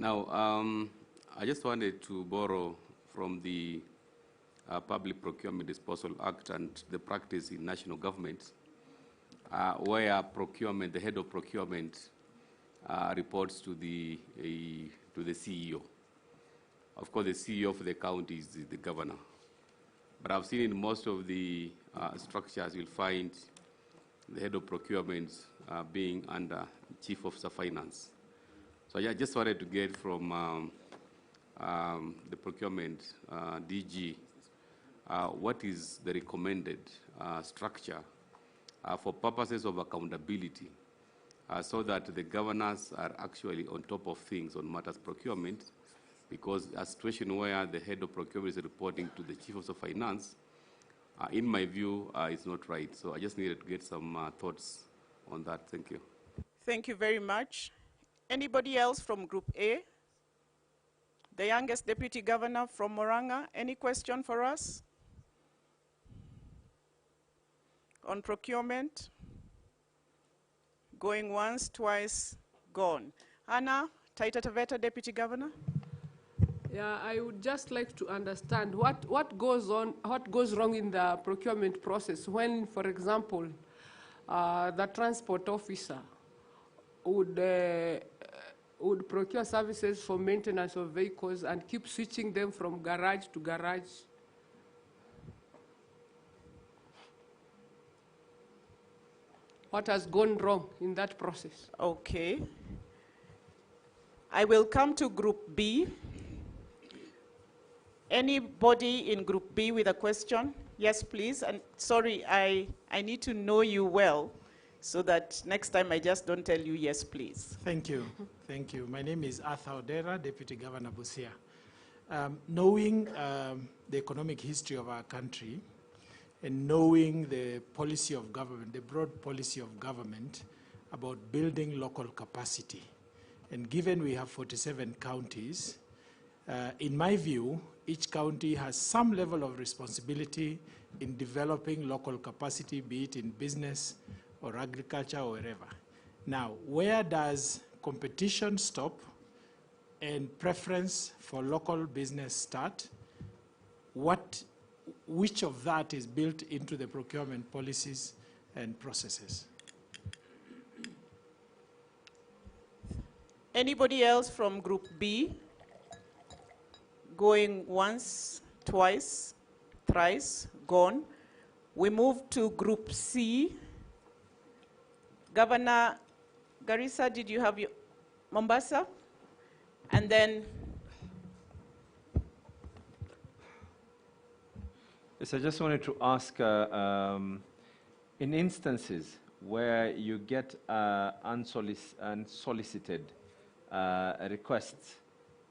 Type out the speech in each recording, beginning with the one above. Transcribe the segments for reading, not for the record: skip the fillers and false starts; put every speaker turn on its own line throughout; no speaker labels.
Now, I just wanted to borrow from the Public Procurement Disposal Act and the practice in national government, where procurement, the head of procurement, reports to the CEO. Of course, the CEO of the county is the governor. But I've seen in most of the structures, you'll find the head of procurement being under chief officer finance. So I just wanted to get from the procurement DG, what is the recommended structure for purposes of accountability, so that the governors are actually on top of things on matters procurement, because a situation where the head of procurement is reporting to the chief of finance, in my view, is not right. So I just needed to get some thoughts on that. Thank you.
Thank you very much. Anybody else from Group A? The youngest deputy governor from Moranga, any question for us on procurement? Going once, twice, gone. Anna, Taita Taveta deputy governor.
Yeah, I would just like to understand what goes wrong in the procurement process when, for example, the transport officer would procure services for maintenance of vehicles and keep switching them from garage to garage. What has gone wrong in that process?
Okay. I will come to Group B. Anybody in Group B with a question? Yes, please. And sorry, I need to know you well so that next time I just don't tell you yes, please.
Thank you. Thank you. My name is Arthur Odera, Deputy Governor Busia. Knowing the economic history of our country and knowing the policy of government, the broad policy of government about building local capacity, and given we have 47 counties, in my view, each county has some level of responsibility in developing local capacity, be it in business or agriculture or wherever. Now, where does competition stop and preference for local business start? Which of that is built into the procurement policies and processes?
Anybody else from Group B? Going once, twice, thrice, gone. We move to Group C. Governor Garissa, did you have your Mombasa? And then.
Yes, I just wanted to ask, in instances where you get unsolicited requests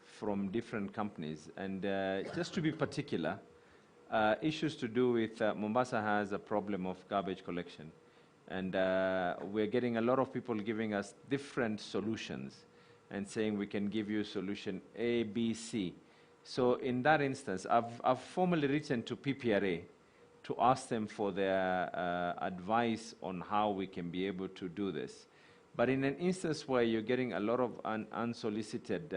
from different companies, and just to be particular, issues to do with Mombasa has a problem of garbage collection. And we're getting a lot of people giving us different solutions and saying we can give you solution A, B, C. So in that instance, I've formally written to PPRA to ask them for their advice on how we can be able to do this. But in an instance where you're getting a lot of unsolicited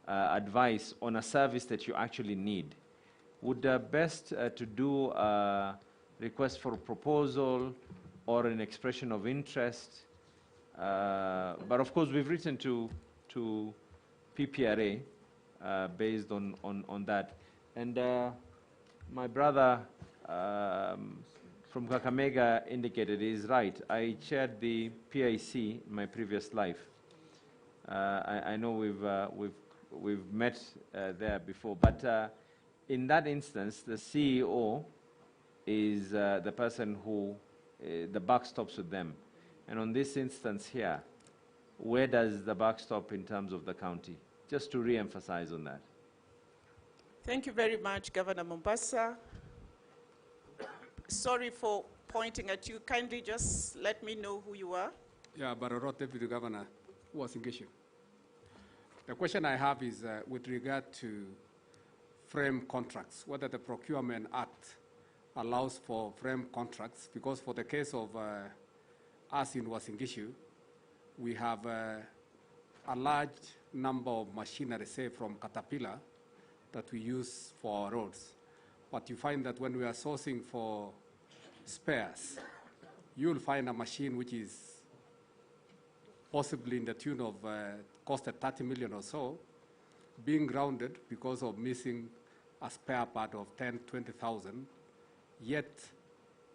advice on a service that you actually need, would the best to do a request for a proposal or an expression of interest? But of course, we've written to PPRA based on that. And my brother from Kakamega indicated he's right. I chaired the PIC in my previous life. I know we've met there before, but in that instance, the CEO is the person who the buck stops with them. And on this instance here, where does the buck stop in terms of the county? Just to re-emphasize on that.
Thank you very much, Governor Mombasa. Sorry for pointing at you. Kindly just let me know who you are.
Yeah, Barorot, Deputy Governor, was engaged. The question I have is with regard to frame contracts, whether the Procurement Act allows for frame contracts, because for the case of us in Wasingishu, we have a large number of machinery, say from Caterpillar, that we use for our roads. But you find that when we are sourcing for spares, you'll find a machine which is possibly in the tune of costed 30 million or so, being grounded because of missing a spare part of 10, 20,000. Yet,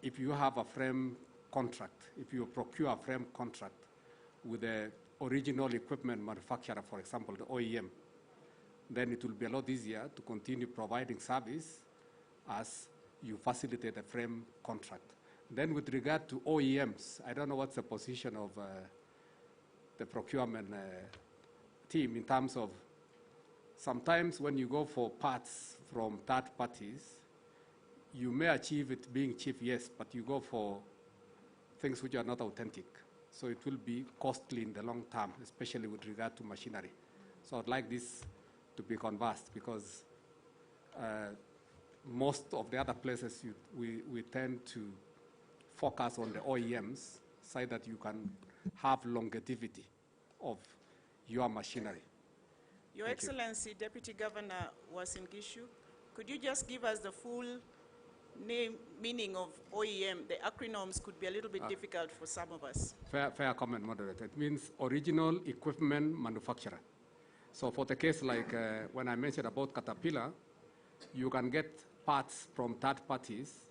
if you have a frame contract, if you procure a frame contract with the original equipment manufacturer, for example, the OEM, then it will be a lot easier to continue providing service as you facilitate a frame contract. Then with regard to OEMs, I don't know what's the position of the procurement team in terms of sometimes when you go for parts from third parties, you may achieve it being cheap, yes, but you go for things which are not authentic. So it will be costly in the long term, especially with regard to machinery. So I'd like this to be conversed because most of the other places we tend to focus on the OEMs so that you can have longevity of your machinery.
Your Excellency, Deputy Governor Wasingishu, could you just give us the full meaning of OEM? The acronyms could be a little bit difficult for some of us.
Fair comment, moderator. It means original equipment manufacturer. So for the case like when I mentioned about Caterpillar, you can get parts from third parties,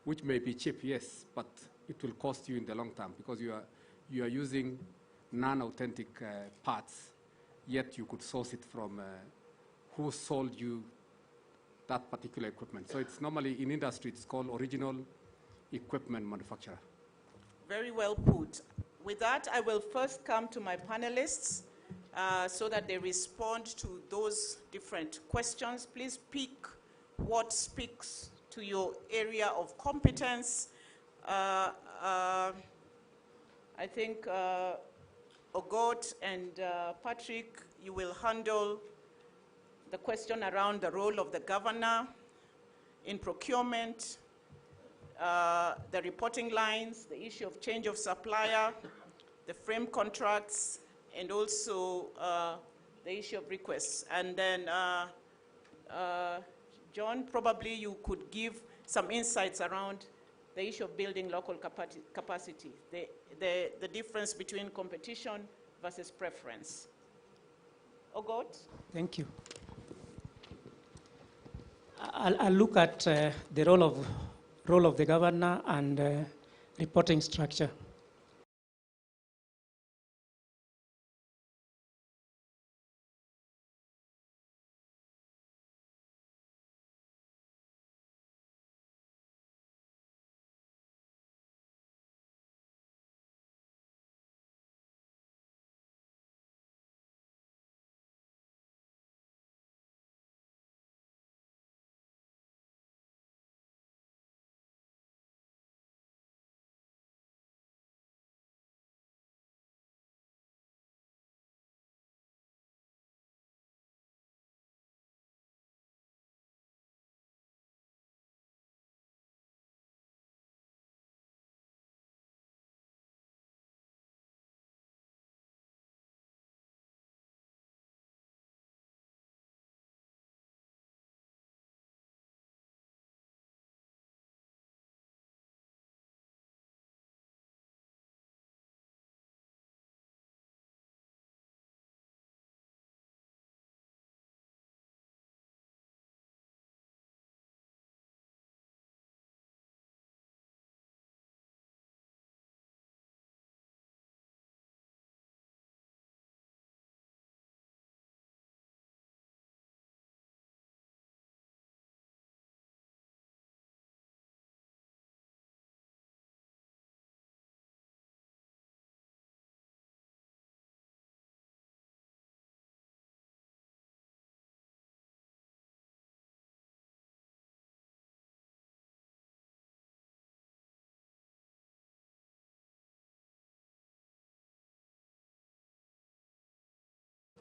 which may be cheap, yes, but it will cost you in the long term because you are using non-authentic parts, yet you could source it from who sold you that particular equipment. So it's normally in industry, it's called original equipment manufacturer.
Very well put. With that, I will first come to my panelists so that they respond to those different questions. Please pick what speaks to your area of competence. I think Ogot and Patrick, you will handle the question around the role of the governor in procurement, the reporting lines, the issue of change of supplier, the frame contracts, and also the issue of requests. And then, John, probably you could give some insights around the issue of building local capacity, the difference between competition versus preference. Ogot?
Thank you. I'll look at the role of the governor and reporting structure.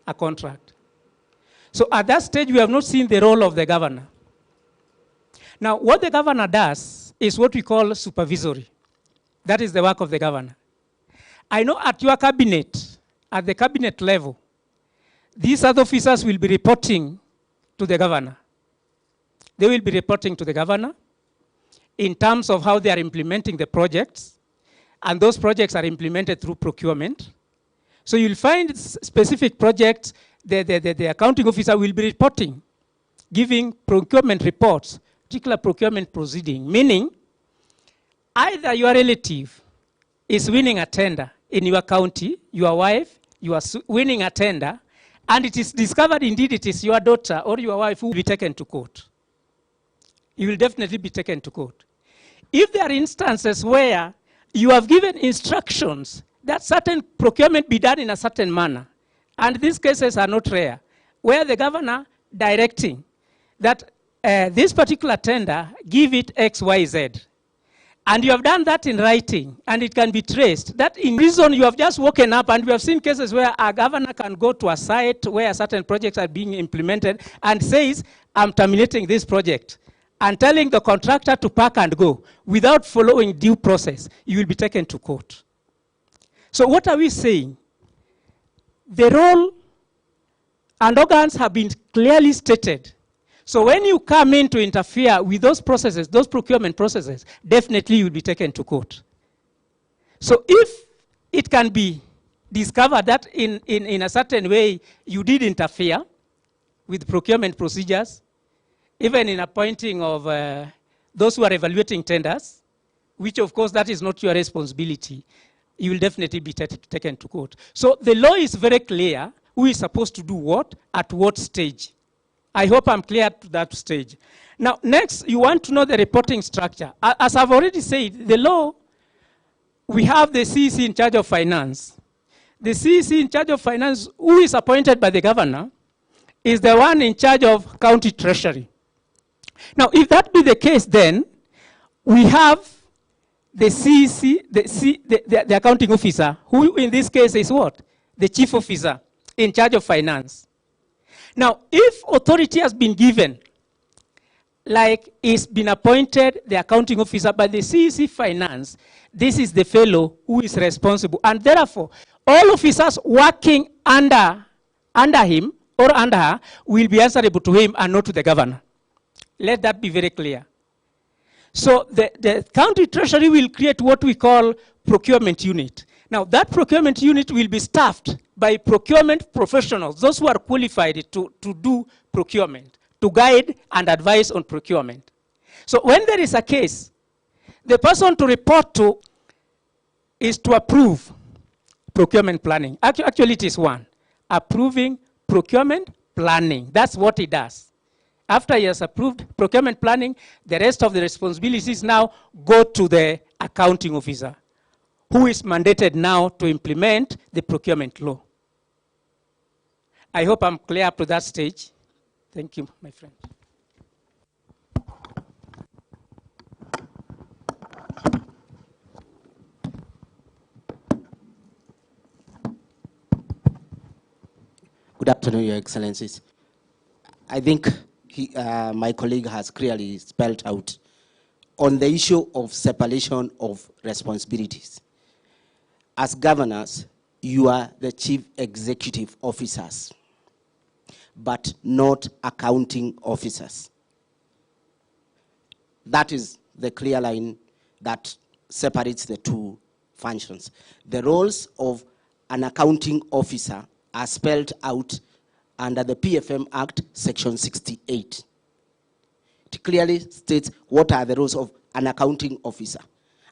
A contract. So at that stage, we have not seen the role of the governor. Now, what the governor does is what we call supervisory. That is the work of the governor. I know at your cabinet, at the cabinet level, these other officers will be reporting to the governor. They will be reporting to the governor in terms of how they are implementing the projects, and those projects are implemented through procurement. So you'll find specific projects, the accounting officer will be reporting, giving procurement reports, particular procurement proceeding, meaning either your relative is winning a tender in your county, your wife, you are winning a tender, and it is discovered indeed it is your daughter or your wife who will be taken to court. You will definitely be taken to court. If there are instances where you have given instructions that certain procurement be done in a certain manner, and these cases are not rare, where the governor directing that this particular tender, give it X, Y, Z, and you have done that in writing, and it can be traced, that in reason you have just woken up, and we have seen cases where a governor can go to a site where certain projects are being implemented and says, I'm terminating this project, and telling the contractor to pack and go without following due process, you will be taken to court. So what are we saying? The role and organs have been clearly stated. So when you come in to interfere with those processes, those procurement processes, definitely you will be taken to court. So if it can be discovered that in a certain way you did interfere with procurement procedures, even in appointing of those who are evaluating tenders, which of course that is not your responsibility, you will definitely be taken to court. So the law is very clear who is supposed to do what, at what stage. I hope I'm clear to that stage. Now, next, you want to know the reporting structure. As I've already said, the law, we have the CEC in charge of finance. The CEC in charge of finance, who is appointed by the governor, is the one in charge of county treasury. Now, if that be the case, then we have the CEC, the accounting officer, who in this case is what? The chief officer in charge of finance. Now, if authority has been given, like it's been appointed the accounting officer by the CEC finance, this is the fellow who is responsible. And therefore, all officers working under him or under her will be answerable to him and not to the governor. Let that be very clear. So the county treasury will create what we call procurement unit. Now that procurement unit will be staffed by procurement professionals, those who are qualified to do procurement, to guide and advise on procurement. So when there is a case, the person to report to is to approve procurement planning. Actually it is one, approving procurement planning. That's what he does. After he has approved procurement planning, the rest of the responsibilities now go to the accounting officer, who is mandated now to implement the procurement law. I hope I'm clear up to that stage. Thank you, my friend.
Good afternoon, Your Excellencies. I think my colleague has clearly spelled out on the issue of separation of responsibilities. As governors, you are the chief executive officers, but not accounting officers. That is the clear line that separates the two functions. The roles of an accounting officer are spelled out under the PFM Act, Section 68. It clearly states what are the roles of an accounting officer.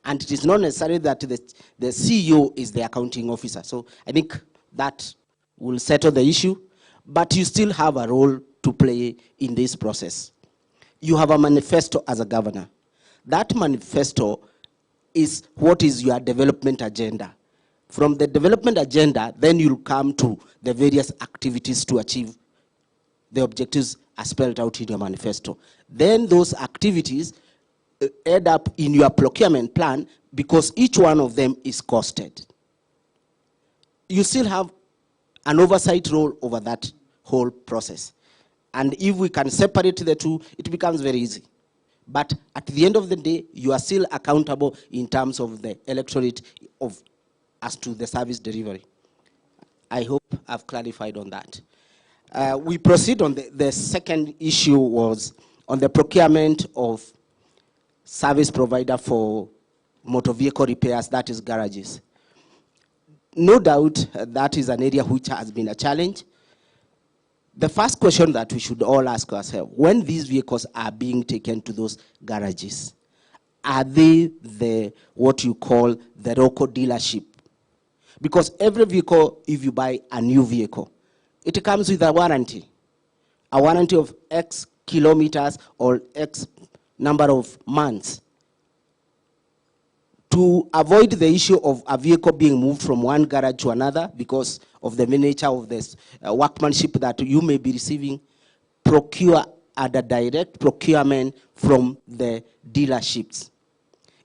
And it is not necessary that the CEO is the accounting officer. So I think that will settle the issue, but you still have a role to play in this process. You have a manifesto as a governor. That manifesto is what is your development agenda. From the development agenda, then you'll come to the various activities to achieve the objectives as spelled out in your manifesto. Then those activities add up in your procurement plan because each one of them is costed. You still have an oversight role over that whole process. And if we can separate the two, it becomes very easy. But at the end of the day, you are still accountable in terms of the electorate as to the service delivery. I hope I've clarified on that. We proceed on the second issue was on the procurement of service provider for motor vehicle repairs, that is garages. No doubt that is an area which has been a challenge. The first question that we should all ask ourselves, when these vehicles are being taken to those garages, are they what you call the local dealership? Because every vehicle, if you buy a new vehicle, it comes with a warranty of X kilometers or X number of months. To avoid the issue of a vehicle being moved from one garage to another because of the nature of this workmanship that you may be receiving, procure at a direct procurement from the dealerships.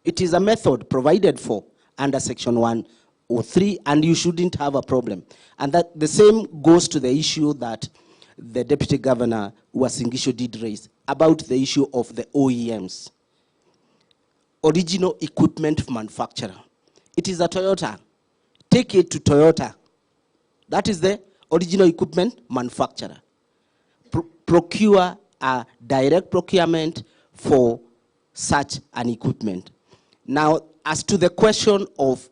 It is a method provided for under Section 103, and you shouldn't have a problem. And that the same goes to the issue that the Deputy Governor Uasin Gishu did raise about the issue of the OEMs. Original equipment manufacturer. It is a Toyota. Take it to Toyota. That is the original equipment manufacturer. Procure a direct procurement for such an equipment. Now, as to the question of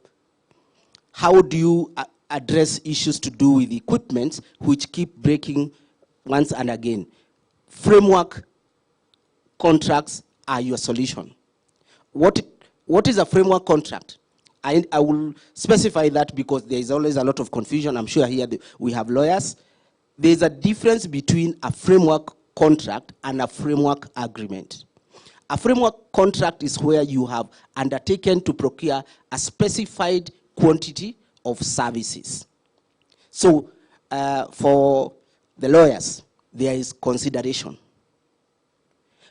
how do you address issues to do with equipment which keep breaking once and again, framework contracts are your solution. What is a framework contract? I will specify that because there is always a lot of confusion. I'm sure here we have lawyers. There is a difference between a framework contract and a framework agreement. A framework contract is where you have undertaken to procure a specified quantity of services. So for the lawyers, there is consideration.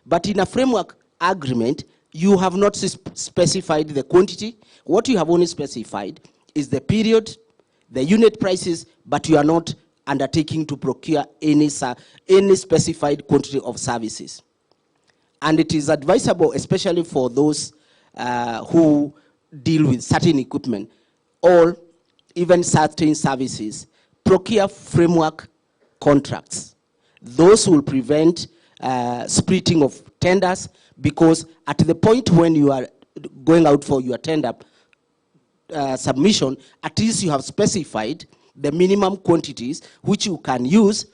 But in a framework agreement, you have not specified the quantity. What you have only specified is the period, the unit prices, but you are not undertaking to procure any specified quantity of services. And it is advisable, especially for those who deal with certain equipment or even certain services, procure framework contracts. Those will prevent splitting of tenders, because at the point when you are going out for your tender submission, at least you have specified the minimum quantities which you can use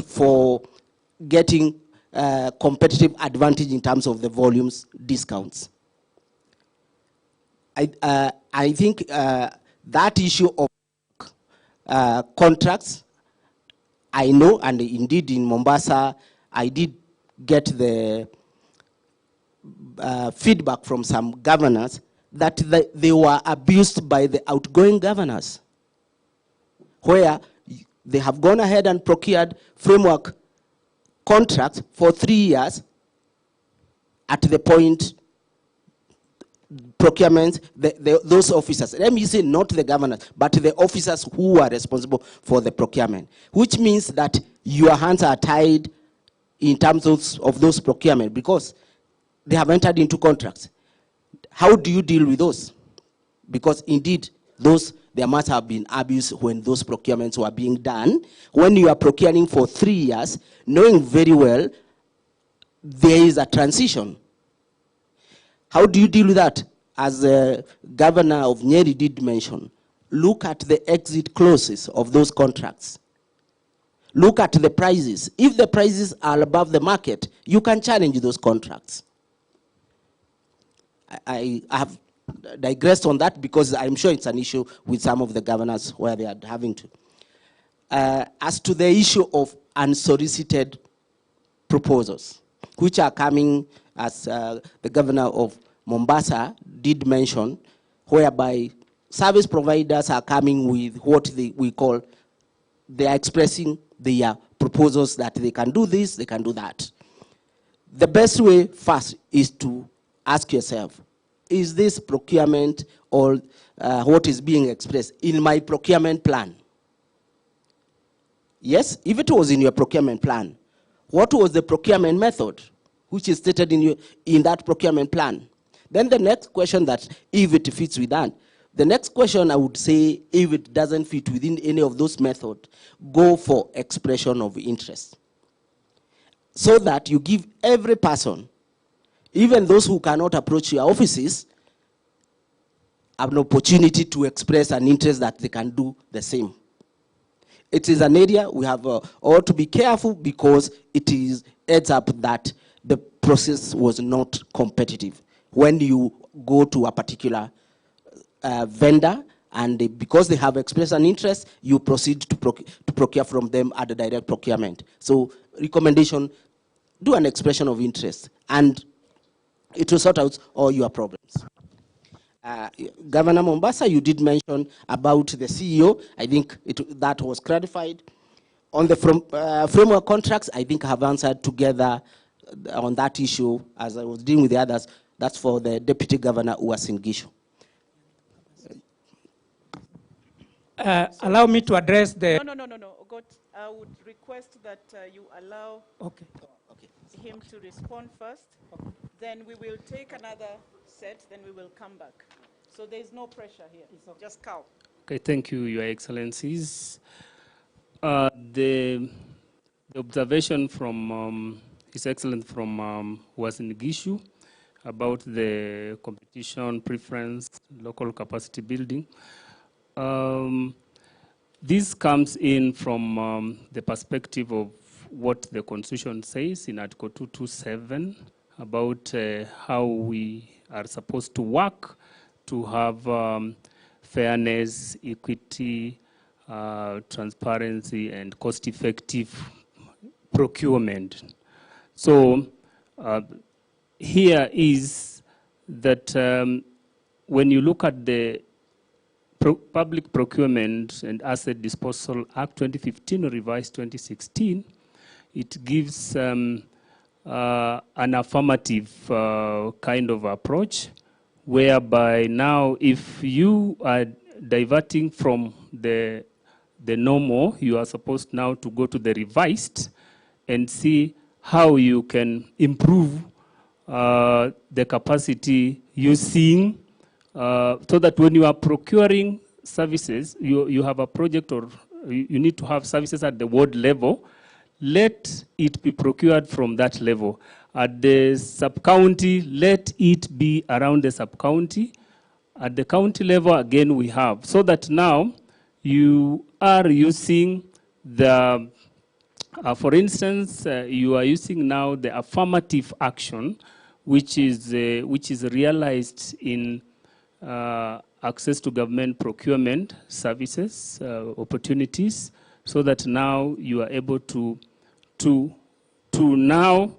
for getting competitive advantage in terms of the volumes discounts. I think that issue of contracts, I know, and indeed in Mombasa, I did get the feedback from some governors that they were abused by the outgoing governors, where they have gone ahead and procured framework contracts for 3 years at the point procurement, those officers, let me say not the governors, but the officers who are responsible for the procurement, which means that your hands are tied in terms of those procurement because they have entered into contracts. How do you deal with those? Because indeed, there must have been abuse when those procurements were being done. When you are procuring for 3 years, knowing very well there is a transition. How do you deal with that? As the governor of Nyeri did mention, look at the exit clauses of those contracts. Look at the prices. If the prices are above the market, you can challenge those contracts. I have digressed on that because I'm sure it's an issue with some of the governors where they are having to. As to the issue of unsolicited proposals, which are coming, as the governor of Mombasa did mention, whereby service providers are coming with what we call, they are expressing their proposals that they can do this, they can do that. The best way first is to ask yourself, is this procurement or what is being expressed in my procurement plan? Yes, if it was in your procurement plan, what was the procurement method which is stated in that procurement plan? Then the next question that if it fits with that, The next question I would say, if it doesn't fit within any of those methods, go for expression of interest. So that you give every person, even those who cannot approach your offices, an opportunity to express an interest that they can do the same. It is an area we have all to be careful, because it adds up that the process was not competitive. When you go to a particular vendor, and because they have expressed an interest, you proceed to procure from them at the direct procurement. So recommendation, do an expression of interest, and it will sort out all your problems. Governor Mombasa, you did mention about the CEO. I think that was clarified. On the framework contracts, I think I have answered together on that issue as I was dealing with the others. That's for the Deputy Governor Uasin Gishu.
Allow me to address the...
No. Ogot, I would request that you allow him to respond first. Okay. Then we will take another set, then we will come back. So there's no pressure here. Okay. Just cow.
Okay, thank you, Your Excellencies. The observation from His Excellency from Uasin Gishu about the competition preference, local capacity building. This comes in from the perspective of what the Constitution says in Article 227 about how we are supposed to work to have fairness, equity, transparency, and cost-effective procurement. So here is that when you look at the Public Procurement and Asset Disposal Act 2015 or revised 2016, it gives an affirmative kind of approach, whereby now if you are diverting from the normal, you are supposed now to go to the revised and see how you can improve the capacity using so that when you are procuring services, you have a project or you need to have services at the ward level, let it be procured from that level. At the sub-county, let it be around the sub-county. At the county level, again, we have. So that now you are using the, for instance, you are using now the affirmative action, which is realized in access to government procurement services, opportunities, so that now you are able to now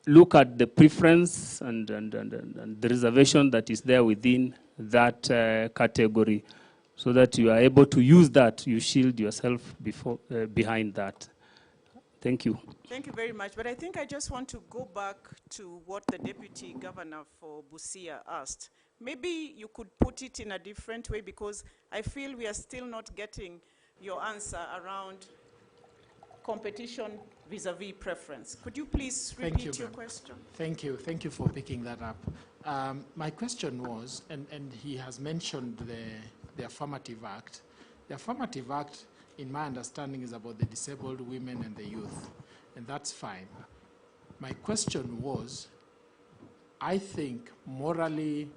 look at the preference and the reservation that is there within that category, so that you are able to use that, you shield yourself behind that. Thank you.
Thank you very much. But I think I just want to go back to what the Deputy Governor for Busia asked. Maybe you could put it in a different way, because I feel we are still not getting your answer around competition vis-a-vis preference. Could you please repeat your question?
Thank you. Thank you for picking that up. My question was, and he has mentioned the Affirmative Act. The Affirmative Act, in my understanding, is about the disabled women and the youth, and that's fine. My question was, I think morally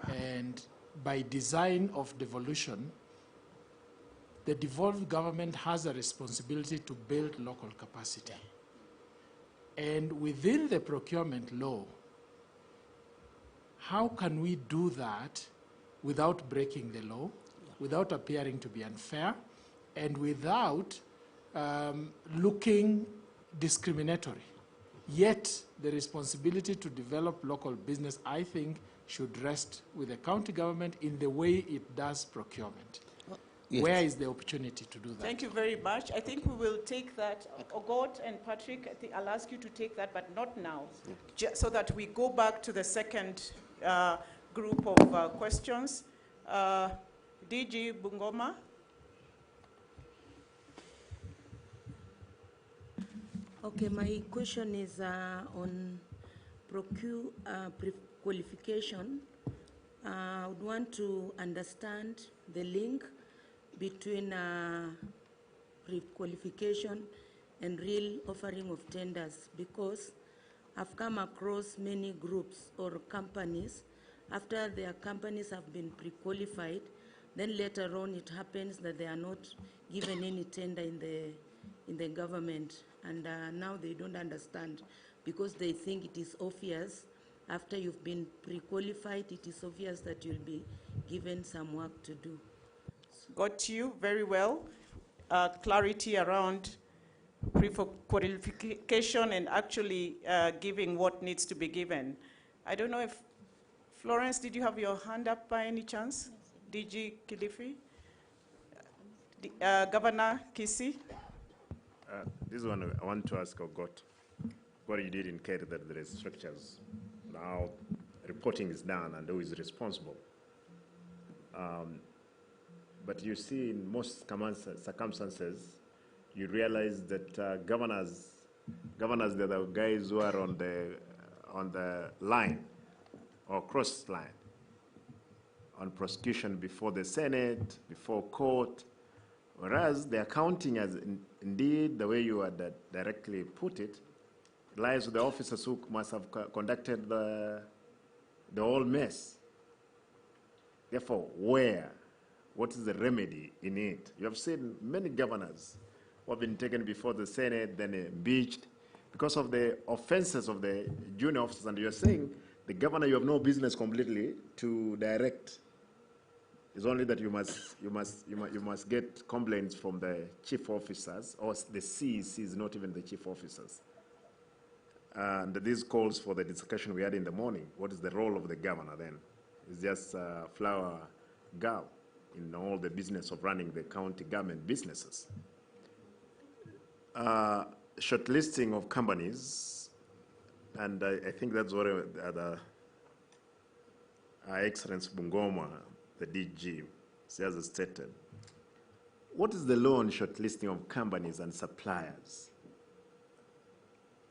and by design of devolution, the devolved government has a responsibility to build local capacity. And within the procurement law, how can we do that without breaking the law, without appearing to be unfair, and without looking discriminatory? Yet, the responsibility to develop local business, I think, should rest with the county government in the way it does procurement. Yes. Where is the opportunity to do that?
Thank you very much. I think we will take that. Ogot and Patrick, I think I'll ask you to take that, but not now, so that we go back to the second group of questions. DG Bungoma.
Okay, my question is on qualification I would want to understand the link between pre-qualification and real offering of tenders, because I've come across many groups or companies, after their companies have been pre-qualified, then later on it happens that they are not given any tender in the government, and now they don't understand because they think it is obvious after you've been pre-qualified, it is obvious that you'll be given some work to do.
Got you very well. Clarity around pre-qualification and actually giving what needs to be given. I don't know if, Florence, did you have your hand up by any chance? DG Kilifi? Governor Kisi?
This one I want to ask Ogot. What you did indicate that there is structures. Now reporting is done and who is responsible. But you see in most circumstances, you realize that governors, they're the guys who are on the line or cross line on prosecution before the Senate, before court, whereas the accounting, as indeed the way you had directly put it, lies with the officers who must have conducted the whole mess. Therefore, what is the remedy in it? You have seen many governors who have been taken before the Senate, then impeached because of the offenses of the junior officers, and you're saying the governor, you have no business completely to direct. It's only that you must get complaints from the chief officers, or the CECs, not even the chief officers. And this calls for the discussion we had in the morning. What is the role of the governor then? It's just a flower girl in all the business of running the county government businesses. Shortlisting of companies, and I think that's what Our Excellency Bungoma, the DG, has stated. What is the law on shortlisting of companies and suppliers?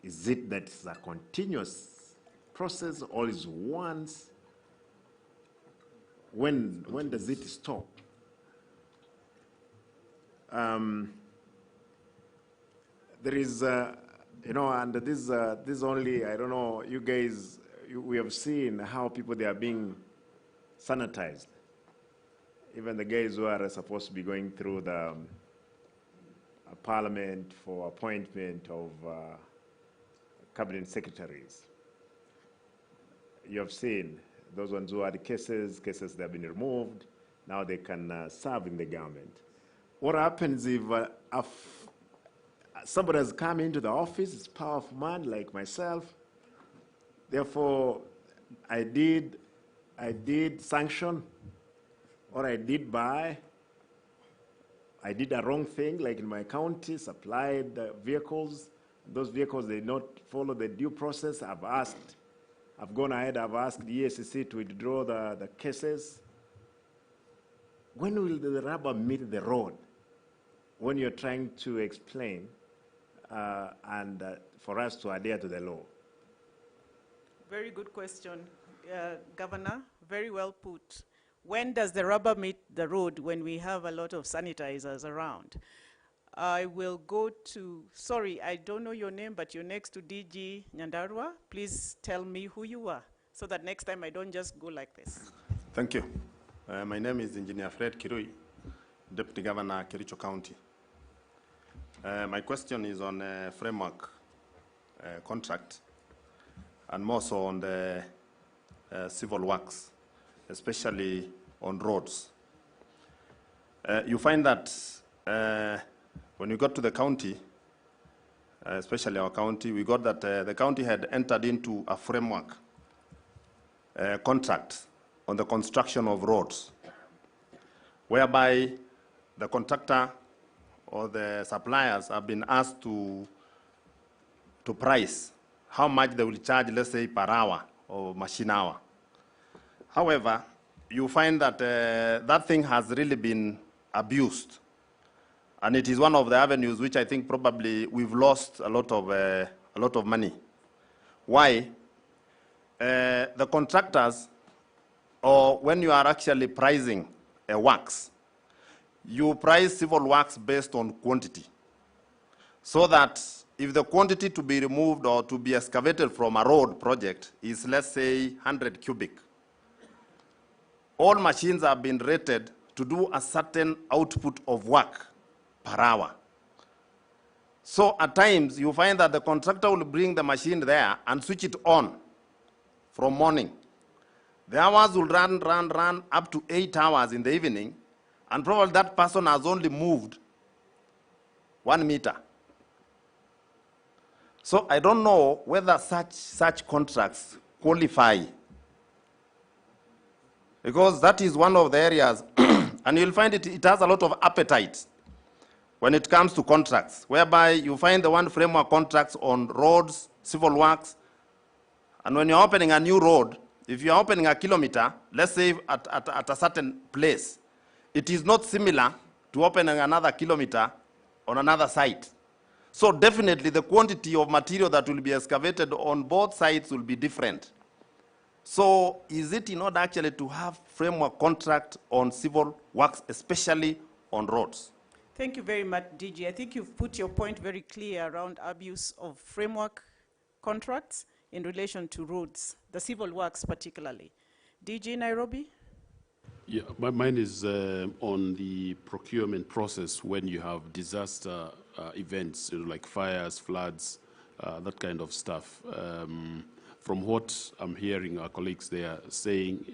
Is it that it's a continuous process or is once? When does it stop? There is, and this only, I don't know, you guys, we have seen how people, they are being sanitized. Even the guys who are supposed to be going through the parliament for appointment of cabinet secretaries. You have seen those ones who had cases that have been removed, now they can serve in the government. What happens if somebody has come into the office, it's a powerful man like myself, therefore I did sanction, or I did a wrong thing, like in my county, supplied vehicles. Those vehicles, they not follow the due process. I've gone ahead, I've asked the EACC to withdraw the cases. When will the rubber meet the road? When you're trying to explain and for us to adhere to the law?
Very good question, Governor. Very well put. When does the rubber meet the road? When we have a lot of sanitizers around. I will go to, sorry, I don't know your name, but you're next to DG Nyandarua. Please tell me who you are, so that next time I don't just go like this.
Thank you. My name is Engineer Fred Kirui, Deputy Governor, Kericho County. My question is on a framework contract, and more so on the civil works, especially on roads. You find that when you got to the county, especially our county, we got that the county had entered into a framework contract on the construction of roads, whereby the contractor or the suppliers have been asked to price how much they will charge, let's say, per hour or machine hour. However, you find that that thing has really been abused. And it is one of the avenues which I think probably we've lost a lot of money. Why? The contractors or when you are actually pricing a works, you price civil works based on quantity. So that if the quantity to be removed or to be excavated from a road project is, let's say, 100 cubic, all machines have been rated to do a certain output of work per hour. So at times, you find that the contractor will bring the machine there and switch it on from morning. The hours will run up to 8 hours in the evening, and probably that person has only moved 1 meter. So I don't know whether such contracts qualify, because that is one of the areas, and you'll find it has a lot of appetite when it comes to contracts, whereby you find the one framework contracts on roads, civil works, and when you're opening a new road, if you're opening a kilometer, let's say at a certain place, it is not similar to opening another kilometer on another site. So definitely the quantity of material that will be excavated on both sides will be different. So is it in order actually to have framework contract on civil works, especially on roads?
Thank you very much, DG. I think you've put your point very clear around abuse of framework contracts in relation to roads, the civil works particularly. DG Nairobi?
Yeah, mine is on the procurement process when you have disaster events, like fires, floods, that kind of stuff. From what I'm hearing our colleagues there saying,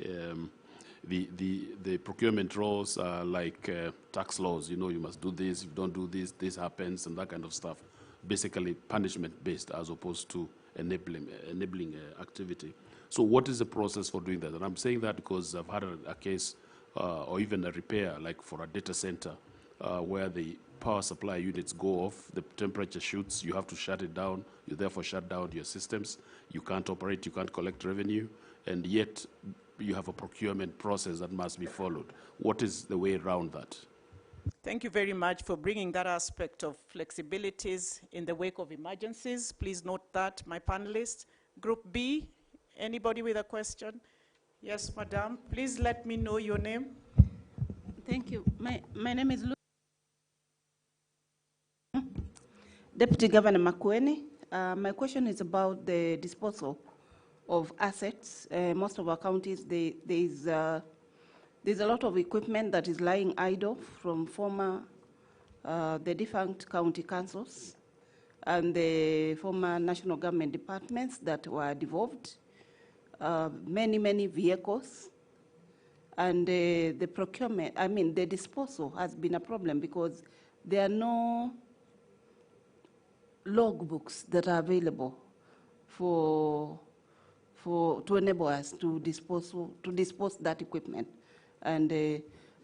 the procurement laws are like tax laws. You know, you must do this, if you don't do this, this happens, and that kind of stuff. Basically punishment-based as opposed to enabling activity. So what is the process for doing that? And I'm saying that because I've had a case or even a repair, like for a data center, where the power supply units go off, the temperature shoots, you have to shut it down, you therefore shut down your systems, you can't operate, you can't collect revenue, and yet you have a procurement process that must be followed. What is the way around that?
Thank you very much for bringing that aspect of flexibilities in the wake of emergencies. Please note that, my panelists. Group B, anybody with a question? Yes, madam. Please let me know your name.
Thank you. My name is Deputy Governor Makueni. My question is about the disposal of assets. Most of our counties, there's a lot of equipment that is lying idle from the defunct county councils and the former national government departments that were devolved. Many vehicles. And the procurement, the disposal has been a problem because there are no logbooks that are available to enable us to dispose that equipment. And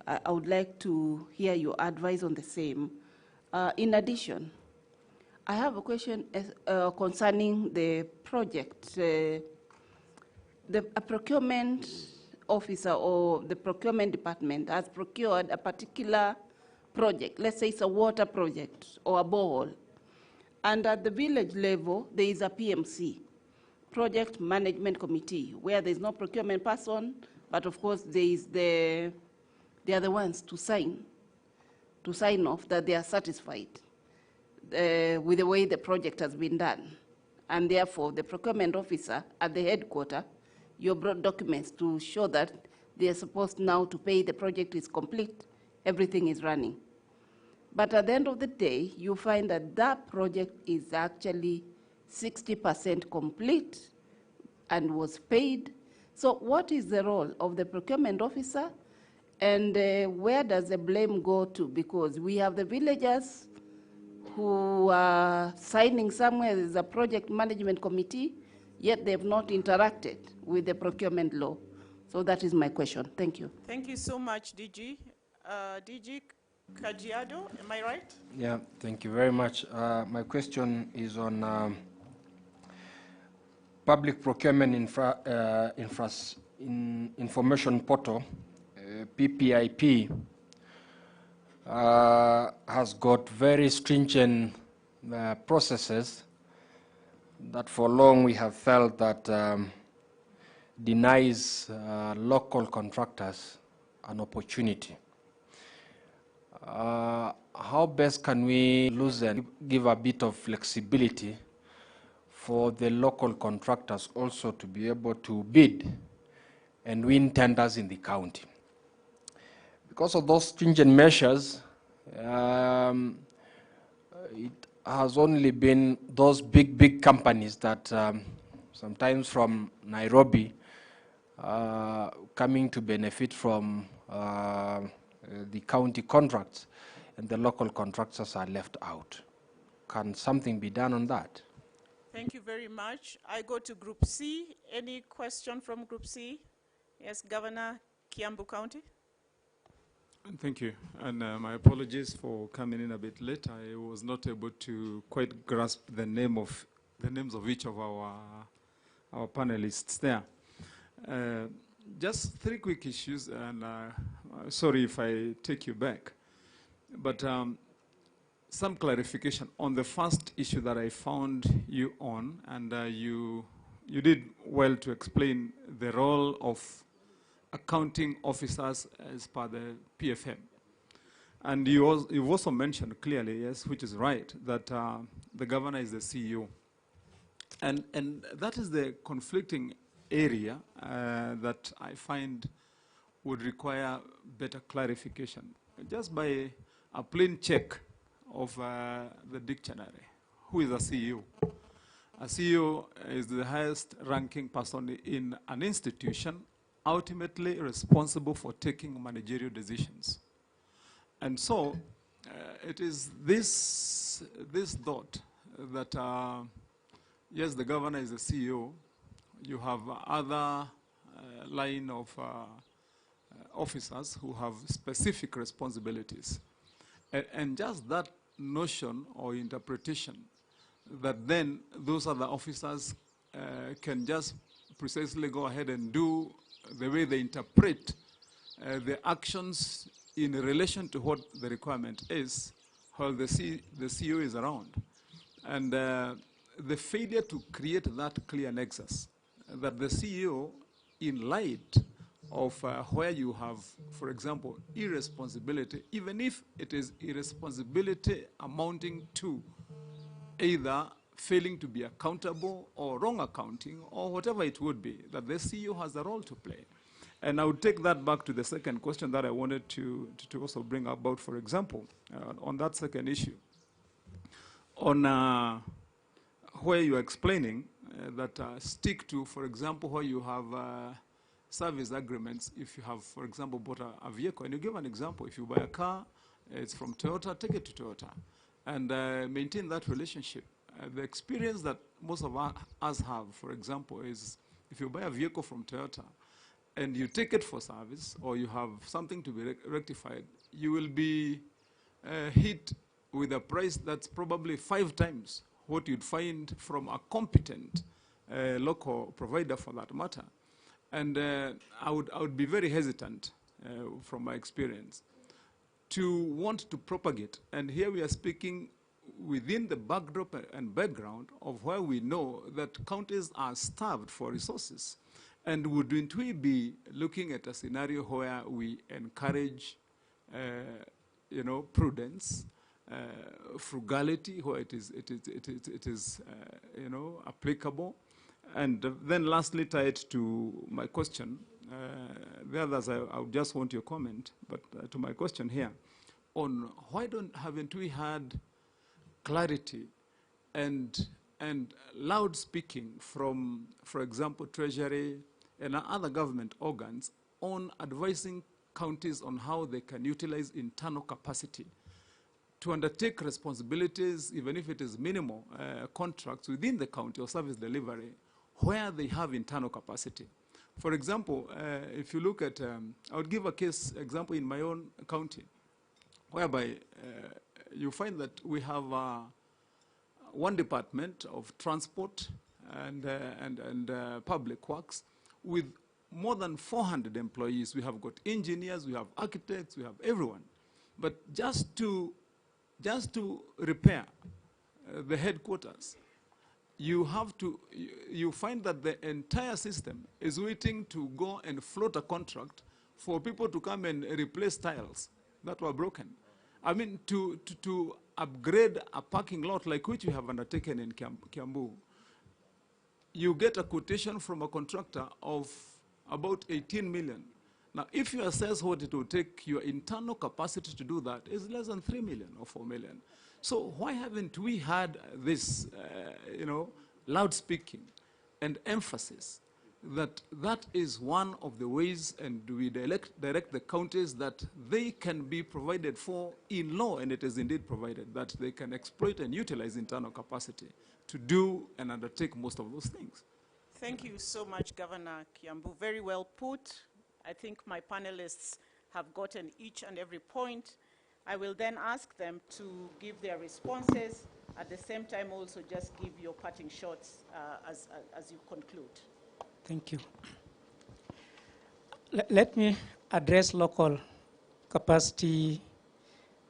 I would like to hear your advice on the same. In addition, I have a question concerning the project. A procurement officer or the procurement department has procured a particular project. Let's say it's a water project or a borehole. And at the village level, there is a PMC, Project Management Committee, where there's no procurement person, but of course they are the ones to sign off that they are satisfied with the way the project has been done. And therefore, the procurement officer at the headquarters, you brought documents to show that they are supposed now to pay, the project is complete, everything is running. But at the end of the day, you find that that project is actually 60% complete and was paid. So what is the role of the procurement officer, and where does the blame go to? Because we have the villagers who are signing somewhere there's a project management committee, yet they have not interacted with the procurement law. So that is my question. Thank you.
Thank you so much, DG. DG Kajiado, am I right?
Yeah, thank you very much. My question is on public procurement information portal, PPIP, has got very stringent processes that for long we have felt that denies local contractors an opportunity. How best can we loosen, give a bit of flexibility for the local contractors also to be able to bid and win tenders in the county? Because of those stringent measures, it has only been those big companies that sometimes from Nairobi coming to benefit from the county contracts, and the local contractors are left out. Can something be done on that?
Thank you very much. I go to Group C. Any question from Group C? Yes, Governor, Kiambu County.
Thank you, and my apologies for coming in a bit late. I was not able to quite grasp the names of each of our panelists there. Just three quick issues, and sorry if I take you back, but some clarification on the first issue that I found you on, and you did well to explain the role of accounting officers as per the PFM. And you've also mentioned clearly, yes, which is right, that the governor is the CEO. And that is the conflicting area that I find would require better clarification. Just by a plain check of the dictionary, who is a CEO? A CEO is the highest ranking person in an institution, ultimately responsible for taking managerial decisions. And so it is this thought that, yes, the governor is the CEO, you have other line of officers who have specific responsibilities. And just that notion or interpretation that then those other officers can just precisely go ahead and do the way they interpret the actions in relation to what the requirement is while the CEO is around. And the failure to create that clear nexus, that the CEO, in light of where you have, for example, irresponsibility, even if it is irresponsibility amounting to either failing to be accountable or wrong accounting or whatever it would be, that the CEO has a role to play. And I would take that back to the second question that I wanted to also bring about, for example, on that second issue. On where you're explaining that stick to, for example, where you have service agreements, if you have, for example, bought a vehicle, and you give an example, if you buy a car, it's from Toyota, take it to Toyota, and maintain that relationship. The experience that most of us have, for example, is if you buy a vehicle from Toyota and you take it for service or you have something to be rectified, you will be hit with a price that's probably 5 times what you'd find from a competent local provider for that matter. And I would be very hesitant from my experience to want to propagate. And here we are speaking within the backdrop and background of where we know that counties are starved for resources. And wouldn't we be looking at a scenario where we encourage, prudence, frugality, where it is applicable? And then lastly, tied to my question, the others I would just want your comment, but to my question here, on why haven't we had clarity and loud speaking from, for example, Treasury and other government organs on advising counties on how they can utilize internal capacity to undertake responsibilities, even if it is minimal contracts within the county or service delivery, where they have internal capacity. For example, if you look at, I would give a case example in my own county, whereby you find that we have one department of transport and public works with more than 400 employees. We have got engineers, we have architects, we have everyone. But just to repair the headquarters, you have to, you find that the entire system is waiting to go and float a contract for people to come and replace tiles that were broken. I mean, to upgrade a parking lot like which we have undertaken in Kiambu, you get a quotation from a contractor of about 18 million. Now, if you assess what it will take, your internal capacity to do that is less than 3 million or 4 million. So why haven't we had this, loud speaking and emphasis that that is one of the ways, and we direct the counties that they can be provided for in law, and it is indeed provided, that they can exploit and utilize internal capacity to do and undertake most of those things.
Thank you so much, Governor Kiambu. Very well put. I think my panelists have gotten each and every point. I will then ask them to give their responses. At the same time, also just give your parting shots as you conclude.
Thank you. Let me address local capacity,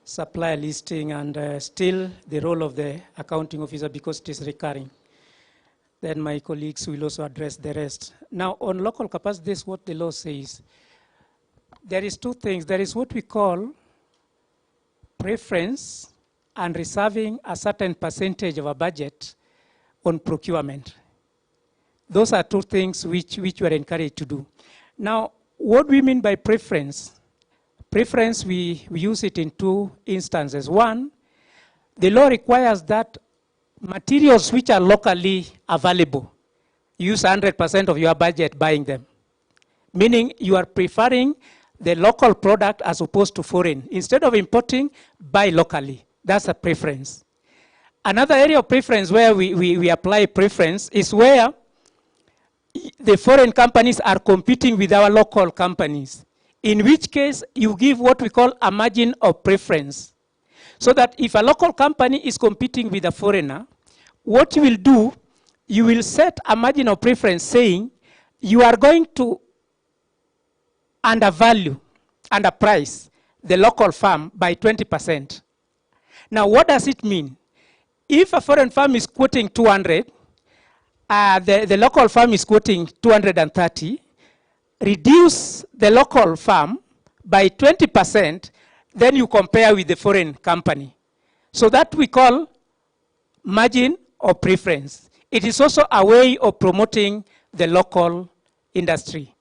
supply listing, and still the role of the accounting officer because it is recurring. Then my colleagues will also address the rest. Now, on local capacity, this is what the law says. There is two things. There is what we call preference and reserving a certain percentage of a budget on procurement. Those are two things which we are encouraged to do. Now, what we mean by preference? Preference, we use it in two instances. One, the law requires that materials which are locally available, use 100% of your budget buying them. Meaning you are preferring the local product as opposed to foreign. Instead of importing, buy locally. That's a preference. Another area of preference where we apply preference is where the foreign companies are competing with our local companies, in which case you give what we call a margin of preference. So that if a local company is competing with a foreigner, what you will do, you will set a margin of preference saying you are going to undervalue, underprice the local farm by 20%. Now, what does it mean? If a foreign farm is quoting 200, the local farm is quoting 230, reduce the local farm by 20%, then you compare with the foreign company. So that we call margin of preference. It is also a way of promoting the local industry.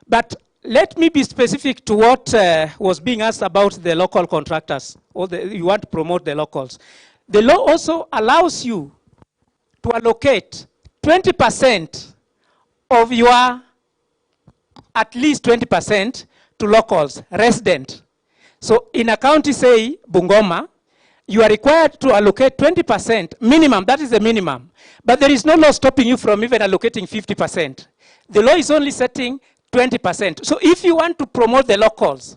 But let me be specific to what was being asked about the local contractors, or you want to promote the locals. The law also allows you to allocate 20% of your, at least 20% to locals, resident. So in a county, say Bungoma, you are required to allocate 20% minimum, that is the minimum. But there is no law stopping you from even allocating 50%. The law is only setting 20%. So if you want to promote the locals,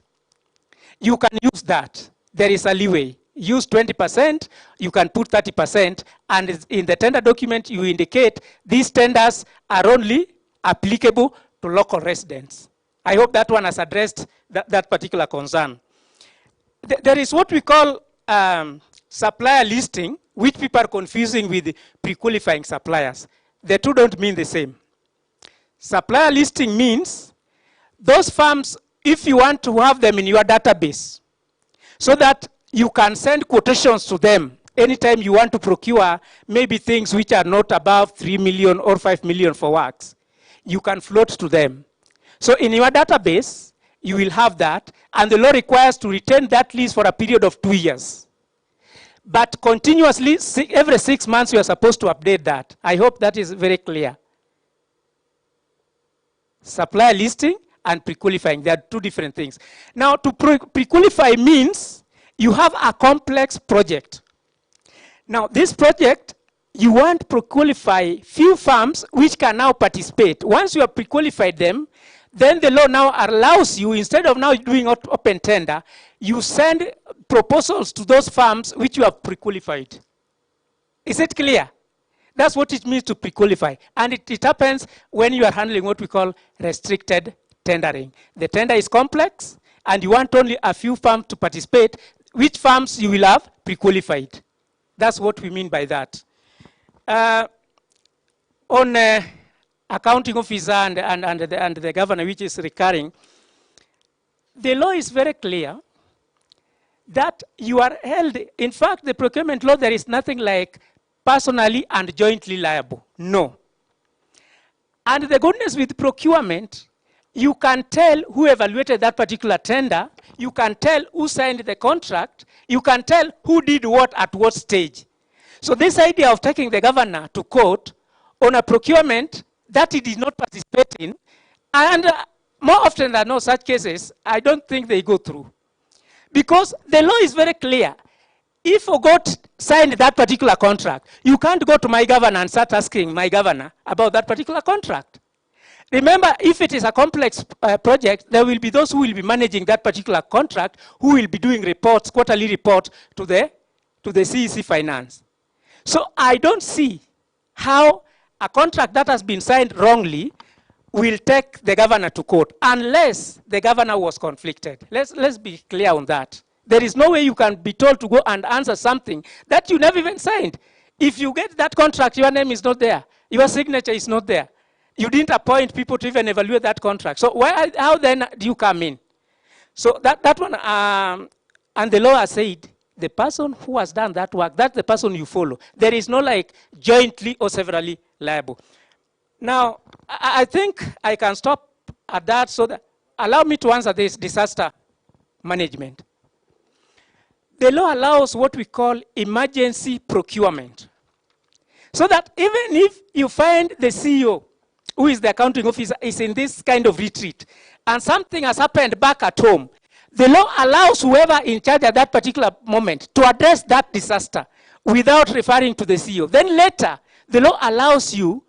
you can use that. There is a leeway. Use 20%, you can put 30%, and in the tender document you indicate these tenders are only applicable to local residents. I hope that one has addressed that particular concern. There is what we call supplier listing, which people are confusing with pre-qualifying suppliers. The two don't mean the same. Supplier listing means those firms, if you want to have them in your database, so that you can send quotations to them anytime you want to procure maybe things which are not above 3 million or 5 million for works, you can float to them. So in your database, you will have that, and the law requires to retain that list for a period of 2 years. But continuously, every 6 months, you are supposed to update that. I hope that is very clear. Supplier listing and pre-qualifying, they are two different things. Now, to pre-qualify means you have a complex project. Now, this project, you want to pre-qualify few firms which can now participate. Once you have pre-qualified them, then the law now allows you, instead of now doing open tender, you send proposals to those firms which you have pre-qualified. Is it clear? That's what it means to pre-qualify. And it happens when you are handling what we call restricted tendering. The tender is complex, and you want only a few firms to participate. Which firms you will have pre-qualified? That's what we mean by that. on accounting officer and the governor, which is recurring, the law is very clear that you are held. In fact, the procurement law, there is nothing like personally and jointly liable. No. And the goodness with procurement, you can tell who evaluated that particular tender, you can tell who signed the contract, you can tell who did what at what stage. So this idea of taking the governor to court on a procurement that he did not participate in, and more often than not, such cases, I don't think they go through. Because the law is very clear. If Ogot signed that particular contract, you can't go to my governor and start asking my governor about that particular contract. Remember, if it is a complex project, there will be those who will be managing that particular contract, who will be doing reports, quarterly reports to the CEC Finance. So I don't see how a contract that has been signed wrongly will take the governor to court unless the governor was conflicted. Let's be clear on that. There is no way you can be told to go and answer something that you never even signed. If you get that contract, your name is not there. Your signature is not there. You didn't appoint people to even evaluate that contract. So how then do you come in? So that one, and the law has said, the person who has done that work, that's the person you follow. There is no like jointly or severally liable. Now, I think I can stop at that, so that allow me to answer this disaster management. The law allows what we call emergency procurement. So that even if you find the CEO, who is the accounting officer, is in this kind of retreat, and something has happened back at home, the law allows whoever in charge at that particular moment to address that disaster without referring to the CEO. Then later, the law allows you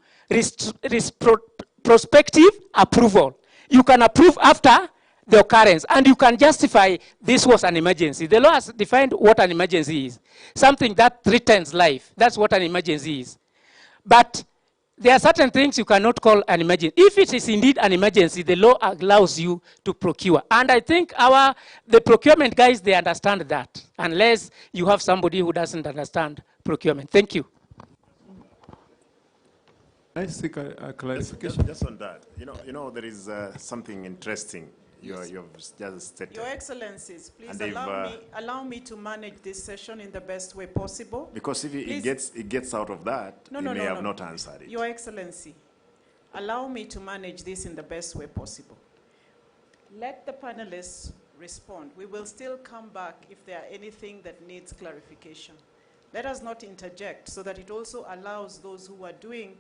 prospective approval. You can approve after the occurrence, and you can justify this was an emergency. The law has defined what an emergency is. Something that threatens life. That's what an emergency is. But there are certain things you cannot call an emergency. If it is indeed an emergency, the law allows you to procure. And I think the procurement guys, they understand that, unless you have somebody who doesn't understand procurement. Thank you.
I seek a clarification.
Just on that, you know, there is something interesting you've just stated.
Your Excellencies, please allow me to manage this session in the best way possible.
Because if it gets out of that, you may have not answered it.
Your Excellency, allow me to manage this in the best way possible. Let the panelists respond. We will still come back if there are anything that needs clarification. Let us not interject, so that it also allows those who are doing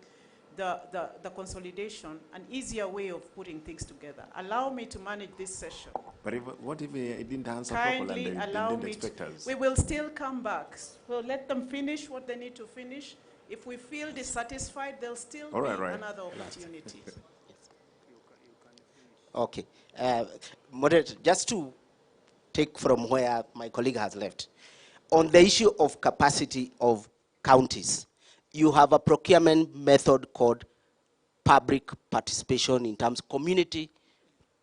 the consolidation an easier way of putting things together. Allow me to manage this session.
But what if he didn't answer properly and they didn't expect us?
We will still come back. So let them finish what they need to finish. If we feel dissatisfied, there'll still be another opportunity.
Okay. Moderator, just to take from where my colleague has left, on the issue of capacity of counties, you have a procurement method called public participation, in terms of community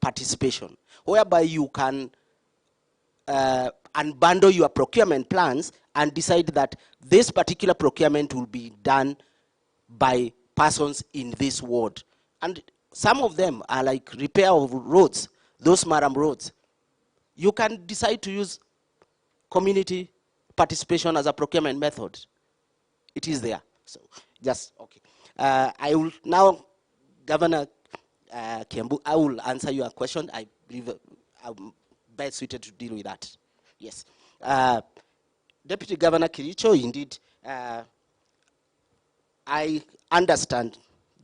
participation, whereby you can unbundle your procurement plans and decide that this particular procurement will be done by persons in this ward. And some of them are like repair of roads, those maram roads. You can decide to use community participation as a procurement method. It is there. So just, okay. I will now, Governor Kiambu, I will answer your question. I believe I'm best suited to deal with that. Yes. Deputy Governor Kiricho, indeed, I understand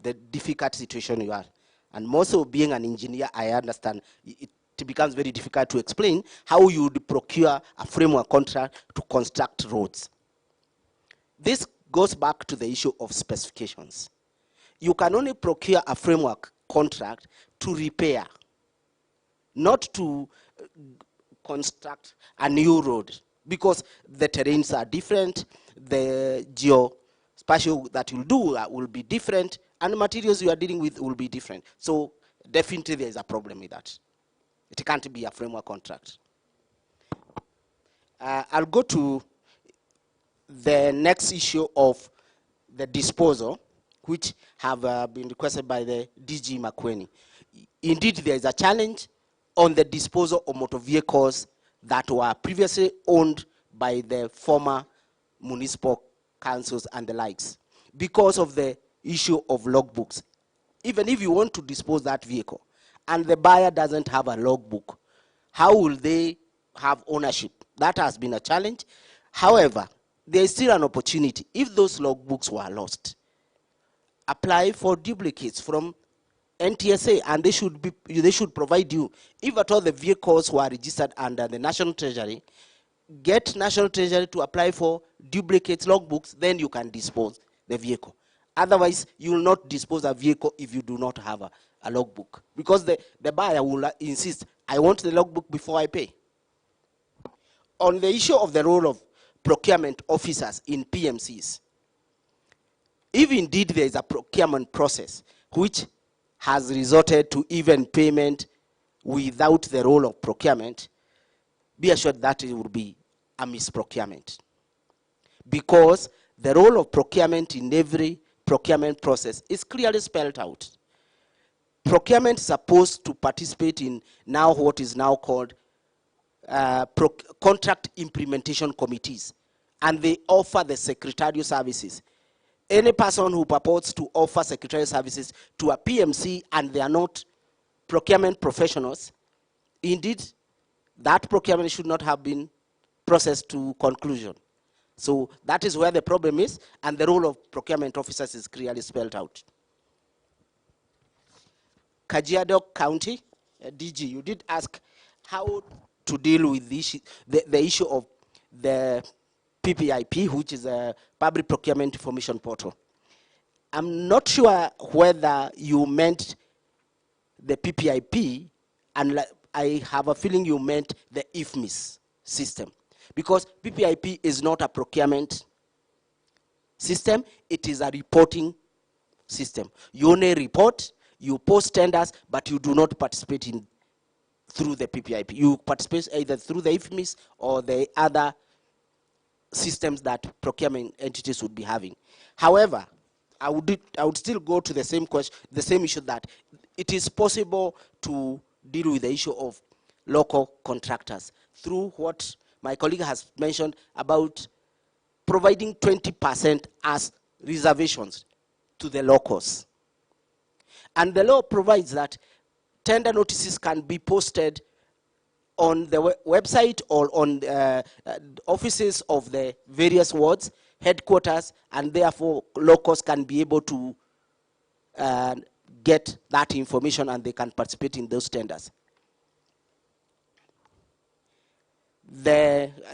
the difficult situation you are. And more so being an engineer, I understand it becomes very difficult to explain how you would procure a framework contract to construct roads. This goes back to the issue of specifications. You can only procure a framework contract to repair, not to construct a new road, because the terrains are different, the geospatial that you'll do will be different, and the materials you are dealing with will be different. So definitely there is a problem with that. It can't be a framework contract. I'll go to the next issue of the disposal, which have been requested by the DG Makweni. Indeed, there is a challenge on the disposal of motor vehicles that were previously owned by the former municipal councils and the likes because of the issue of logbooks. Even if you want to dispose that vehicle and the buyer doesn't have a logbook, how will they have ownership? That has been a challenge. However, there is still an opportunity. If those logbooks were lost, apply for duplicates from NTSA, and they should provide you. If at all the vehicles were registered under the National Treasury, get National Treasury to apply for duplicates logbooks, then you can dispose the vehicle. Otherwise, you will not dispose a vehicle if you do not have a logbook, because the buyer will insist, I want the logbook before I pay. On the issue of the role of procurement officers in PMCs, if indeed there is a procurement process which has resorted to even payment without the role of procurement, be assured that it will be a misprocurement. Because the role of procurement in every procurement process is clearly spelled out. Procurement is supposed to participate in now what is now called contract implementation committees, and they offer the secretarial services. Any person who purports to offer secretarial services to a PMC and they are not procurement professionals, indeed, that procurement should not have been processed to conclusion. So that is where the problem is, and the role of procurement officers is clearly spelled out. Kajiado County, DG, you did ask how to deal with the issue of the PPIP, which is a Public Procurement Information Portal. I'm not sure whether you meant the PPIP, and I have a feeling you meant the IFMIS system. Because PPIP is not a procurement system, it is a reporting system. You only report, you post tenders, but you do not participate in through the PPIP. You participate either through the IFMIS or the other systems that procurement entities would be having. However, I would still go to the same question, the same issue, that it is possible to deal with the issue of local contractors through what my colleague has mentioned about providing 20% as reservations to the locals. And the law provides that tender notices can be posted on the website or on offices of the various wards, headquarters, and therefore locals can be able to get that information and they can participate in those tenders.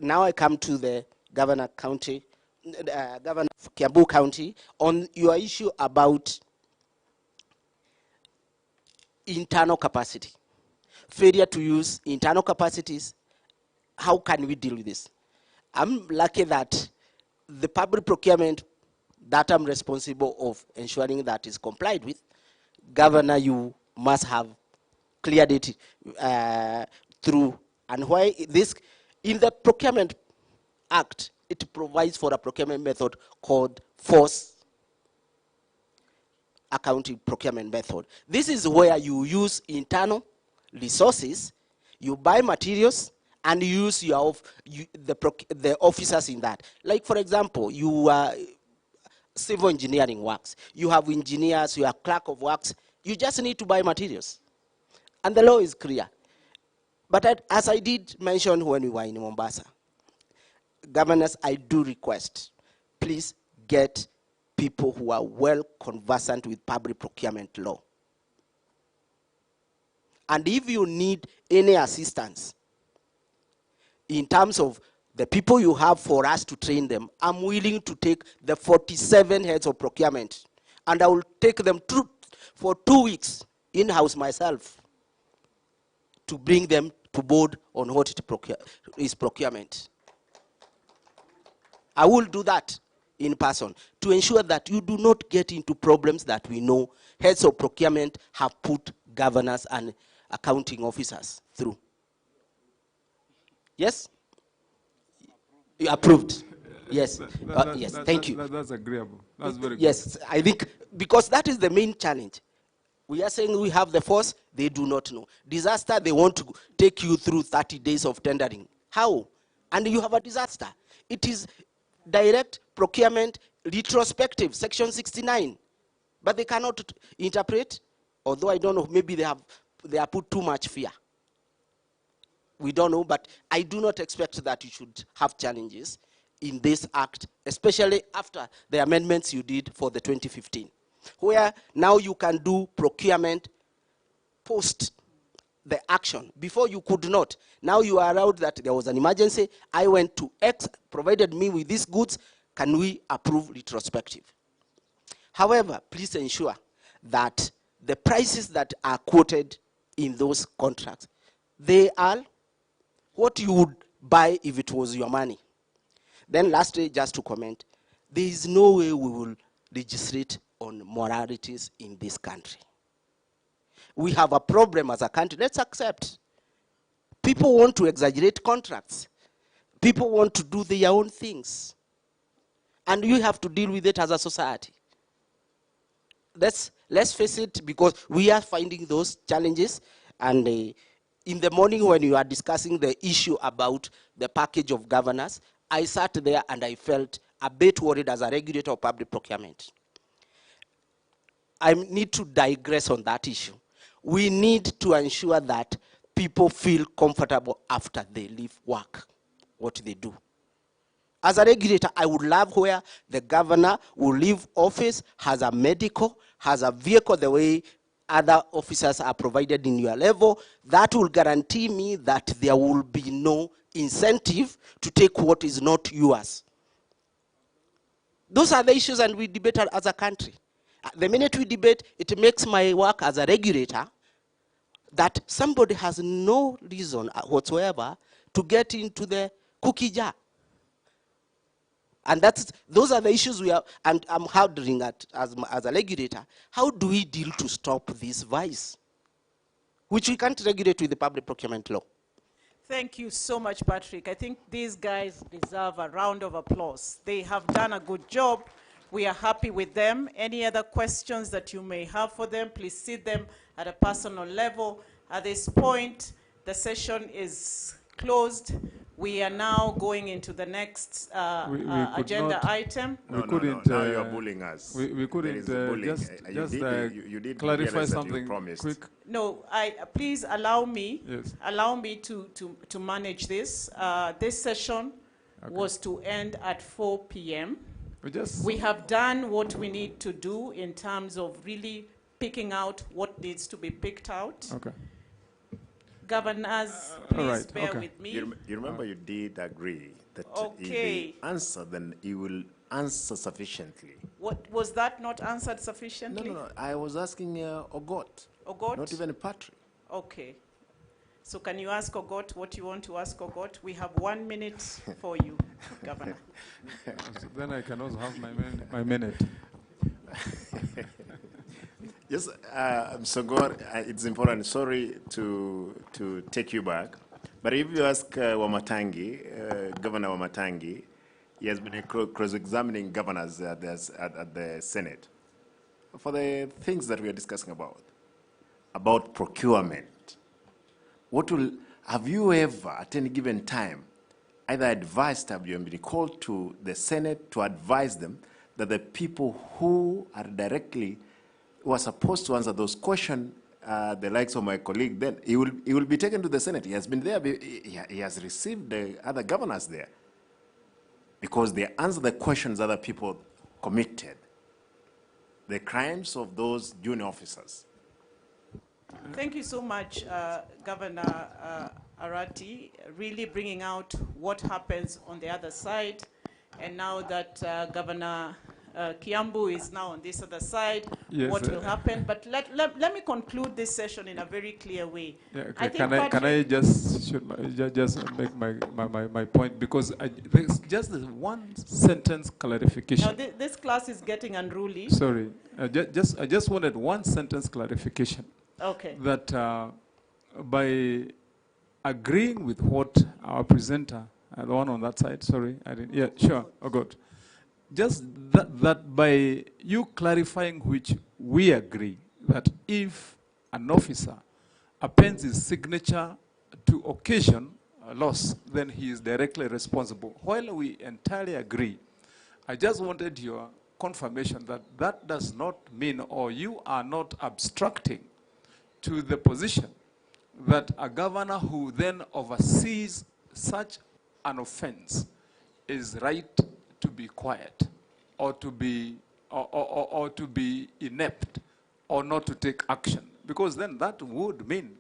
Now I come to the Governor County, Governor of Kiambu County, on your issue about internal capacity. Failure to use internal capacities. How can we deal with this? I'm lucky that the public procurement that I'm responsible of ensuring that is complied with, Governor, you must have cleared it through. And why this? In the Procurement Act, it provides for a procurement method called force accounting procurement method. This is where you use internal resources, you buy materials, and you use the officers in that. Like, for example, you civil engineering works. You have engineers, you have clerk of works. You just need to buy materials. And the law is clear. But as I did mention when we were in Mombasa, governors, I do request, please get people who are well conversant with public procurement law. And if you need any assistance in terms of the people you have for us to train them, I'm willing to take the 47 heads of procurement, and I will take them through for 2 weeks in-house myself to bring them to board on what is procurement. I will do that in person to ensure that you do not get into problems that we know heads of procurement have put governors and accounting officers through. Yes? You approved.
Yes.
Yes, thank you.
That's agreeable. That's very good.
Yes, I think because that is the main challenge. We are saying we have the force, they do not know. Disaster, they want to take you through 30 days of tendering. How? And you have a disaster. It is direct procurement retrospective, section 69. But they cannot interpret, although I don't know, maybe they have put too much fear. We don't know, but I do not expect that you should have challenges in this act, especially after the amendments you did for the 2015, where now you can do procurement post the action. Before you could not. Now you are allowed that there was an emergency. I went to X, provided me with these goods. Can we approve retrospective? However, please ensure that the prices that are quoted in those contracts, they are what you would buy if it was your money. Then lastly, just to comment, there is no way we will legislate on moralities in this country. We have a problem as a country. Let's accept. People want to exaggerate contracts. People want to do their own things. And you have to deal with it as a society. Let's face it, because we are finding those challenges. And in the morning when you are discussing the issue about the package of governors, I sat there and I felt a bit worried as a regulator of public procurement. I need to digress on that issue. We need to ensure that people feel comfortable after they leave work, what they do. As a regulator, I would love where the governor will leave office, has a medical, has a vehicle the way other officers are provided in your level. That will guarantee me that there will be no incentive to take what is not yours. Those are the issues, and we debate as a country. The minute we debate, it makes my work as a regulator that somebody has no reason whatsoever to get into the cookie jar. And those are the issues we are, and I'm harboring as a regulator. How do we deal to stop this vice, which we can't regulate with the public procurement law?
Thank you so much, Patrick. I think these guys deserve a round of applause. They have done a good job. We are happy with them. Any other questions that you may have for them, please see them at a personal level. At this point, the session is closed. We are now going into the next agenda item.
No,
now you are bullying us.
We couldn't
you did
clarify
something
quick.
No, please allow me.
Yes.
Allow me to manage this. This session was to end at 4 p.m. We have done what we need to do in terms of really picking out what needs to be picked out.
Okay.
Governors, please bear with me.
You remember you did agree that if they answer, then you will answer sufficiently.
What was that not answered sufficiently?
No. I was asking Ogot.
Ogot?
Not even Patrick.
Okay. So can you ask Ogot what you want to ask Ogot? We have 1 minute for you, Governor.
So then I can also have my minute.
Yes, Sogor, it's important. Sorry to take you back, but if you ask Wamatangi, Governor Wamatangi, he has been cross-examining governors at the Senate for the things that we are discussing about procurement. Have you ever, at any given time, either advised, have you been called to the Senate to advise them that the people who are supposed to answer those questions, the likes of my colleague, then he will be taken to the Senate. He has been there. He has received the other governors there because they answer the questions other people committed, the crimes of those junior officers.
Thank you so much, Governor Arati, really bringing out what happens on the other side. And now that Governor Kiambu is now on this other side,
yes,
what will happen? But let me conclude this session in a very clear way.
Yeah, okay. Can I just make my point, because there's just one sentence clarification.
Now this class is getting unruly.
Sorry, I just wanted one sentence clarification.
Okay.
That by agreeing with what our presenter The one on that side, sorry, I didn't, yeah, sure, oh good. Just that by you clarifying which we agree, that if an officer appends his signature to occasion a loss, then he is directly responsible. While we entirely agree, I just wanted your confirmation that that does not mean, or you are not abstracting to the position that a governor who then oversees such an offense is right to be quiet or to be or to be inept or not to take action, because then that would mean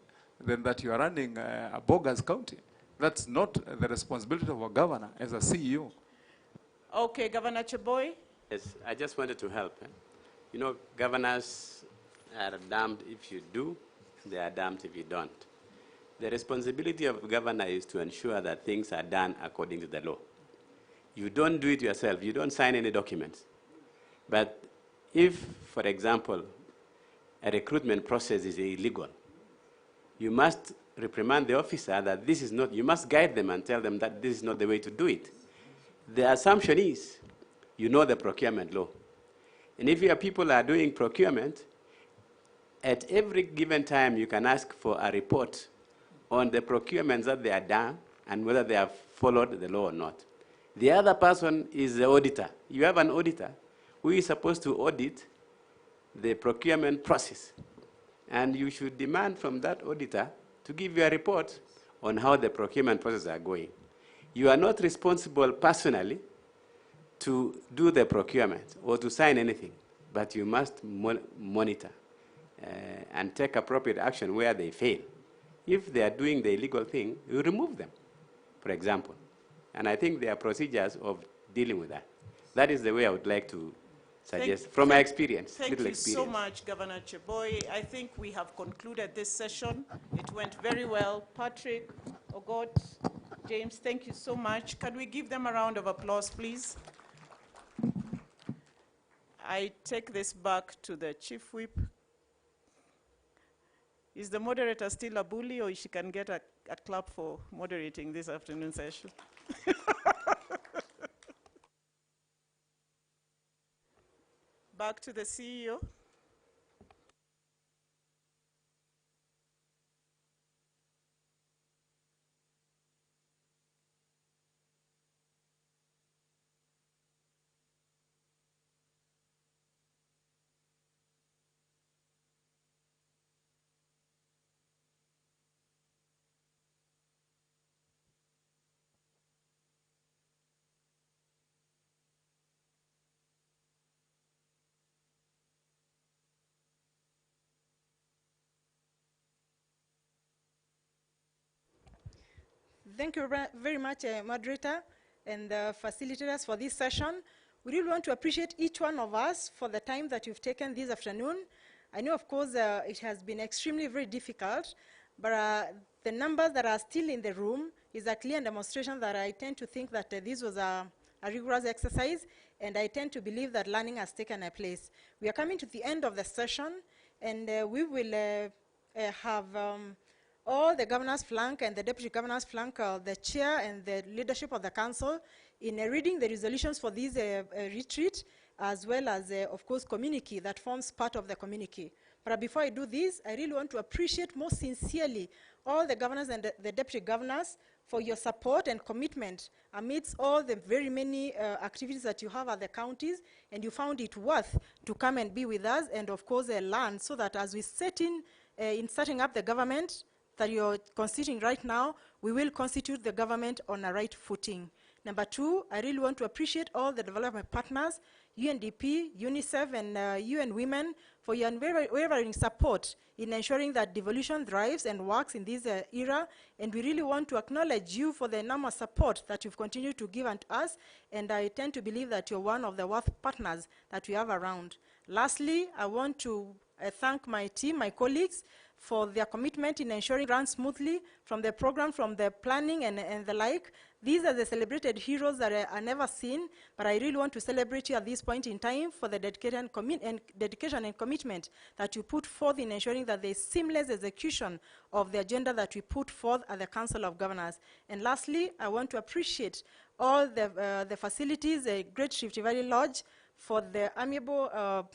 then that you are running a bogus county. That's not the responsibility of a governor as a CEO.
Okay, Governor Cheboy.
Yes, I just wanted to help. You know, governors are damned if you do, they are damned if you don't. The responsibility of a governor is to ensure that things are done according to the law. You don't do it yourself. You don't sign any documents. But if, for example, a recruitment process is illegal, you must reprimand the officer that this is not, you must guide them and tell them that this is not the way to do it. The assumption is, you know the procurement law. And if your people are doing procurement, at every given time you can ask for a report on the procurements that they are done and whether they have followed the law or not. The other person is the auditor. You have an auditor who is supposed to audit the procurement process. And you should demand from that auditor to give you a report on how the procurement processes are going. You are not responsible personally to do the procurement or to sign anything, but you must monitor and take appropriate action where they fail. If they are doing the illegal thing, you remove them, for example. And I think there are procedures of dealing with that. That is the way I would like to suggest, from my experience,
Thank you so much, Governor Cheboy. I think we have concluded this session. It went very well. Patrick, Ogot, James, thank you so much. Can we give them a round of applause, please? I take this back to the Chief Whip. Is the moderator still a bully, or she can get a clap for moderating this afternoon session? Back to the CEO.
Thank you very much, moderator and facilitators for this session. We really want to appreciate each one of us for the time that you've taken this afternoon. I know, of course, it has been extremely very difficult, but the numbers that are still in the room is a clear demonstration that I tend to think that this was a rigorous exercise, and I tend to believe that learning has taken a place. We are coming to the end of the session, and we will have all the governor's flank and the deputy governor's flank, the chair and the leadership of the council, in reading the resolutions for this retreat, as well as, of course, communique that forms part of the communique. But before I do this, I really want to appreciate most sincerely all the governors and the deputy governors for your support and commitment amidst all the very many activities that you have at the counties, and you found it worth to come and be with us and, of course, learn, so that as we set in setting up the government that you're constituting right now, we will constitute the government on a right footing. Number two, I really want to appreciate all the development partners, UNDP, UNICEF, and UN Women, for your unwavering support in ensuring that devolution thrives and works in this era. And we really want to acknowledge you for the enormous support that you've continued to give unto us. And I tend to believe that you're one of the worth partners that we have around. Lastly, I want to thank my team, my colleagues, for their commitment in ensuring runs smoothly from the program, from the planning and the like. These are the celebrated heroes that are never seen, but I really want to celebrate you at this point in time for the dedication and commitment that you put forth in ensuring that there is seamless execution of the agenda that we put forth at the Council of Governors. And lastly, I want to appreciate all the facilities, Great Rift Valley Lodge, for the amiable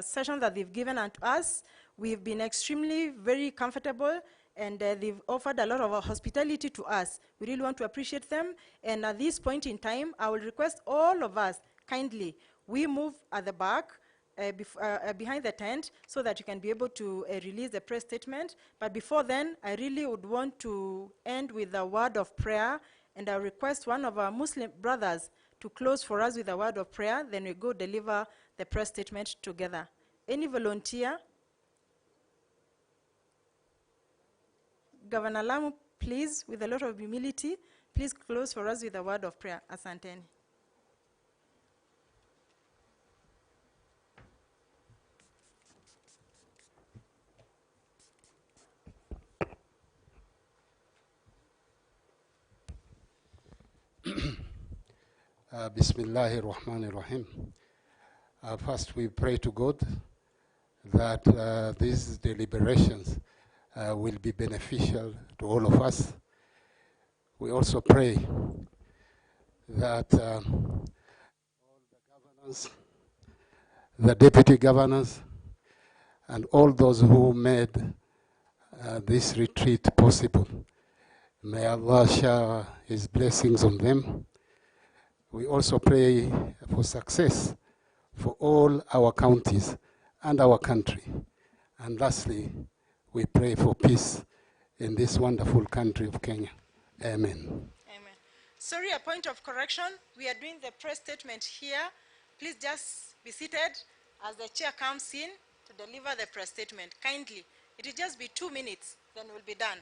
session that they've given unto us. We've been extremely very comfortable, and they've offered a lot of hospitality to us. We really want to appreciate them. And at this point in time, I will request all of us, kindly, we move at the back, behind the tent, so that you can be able to release the press statement. But before then, I really would want to end with a word of prayer, and I request one of our Muslim brothers to close for us with a word of prayer, then we go deliver the press statement together. Any volunteer? Governor Lamu, please, with a lot of humility, please close for us with a word of prayer. Asanteni.
Bismillahir Rahmanir Rahim. First, we pray to God that these deliberations will be beneficial to all of us. We also pray that all the governors, the deputy governors, and all those who made this retreat possible, may Allah shower His blessings on them. We also pray for success for all our counties and our country. And lastly, we pray for peace in this wonderful country of Kenya. Amen.
Amen. Sorry, a point of correction. We are doing the press statement here. Please just be seated as the chair comes in to deliver the press statement. Kindly. It will just be 2 minutes, then we'll be done.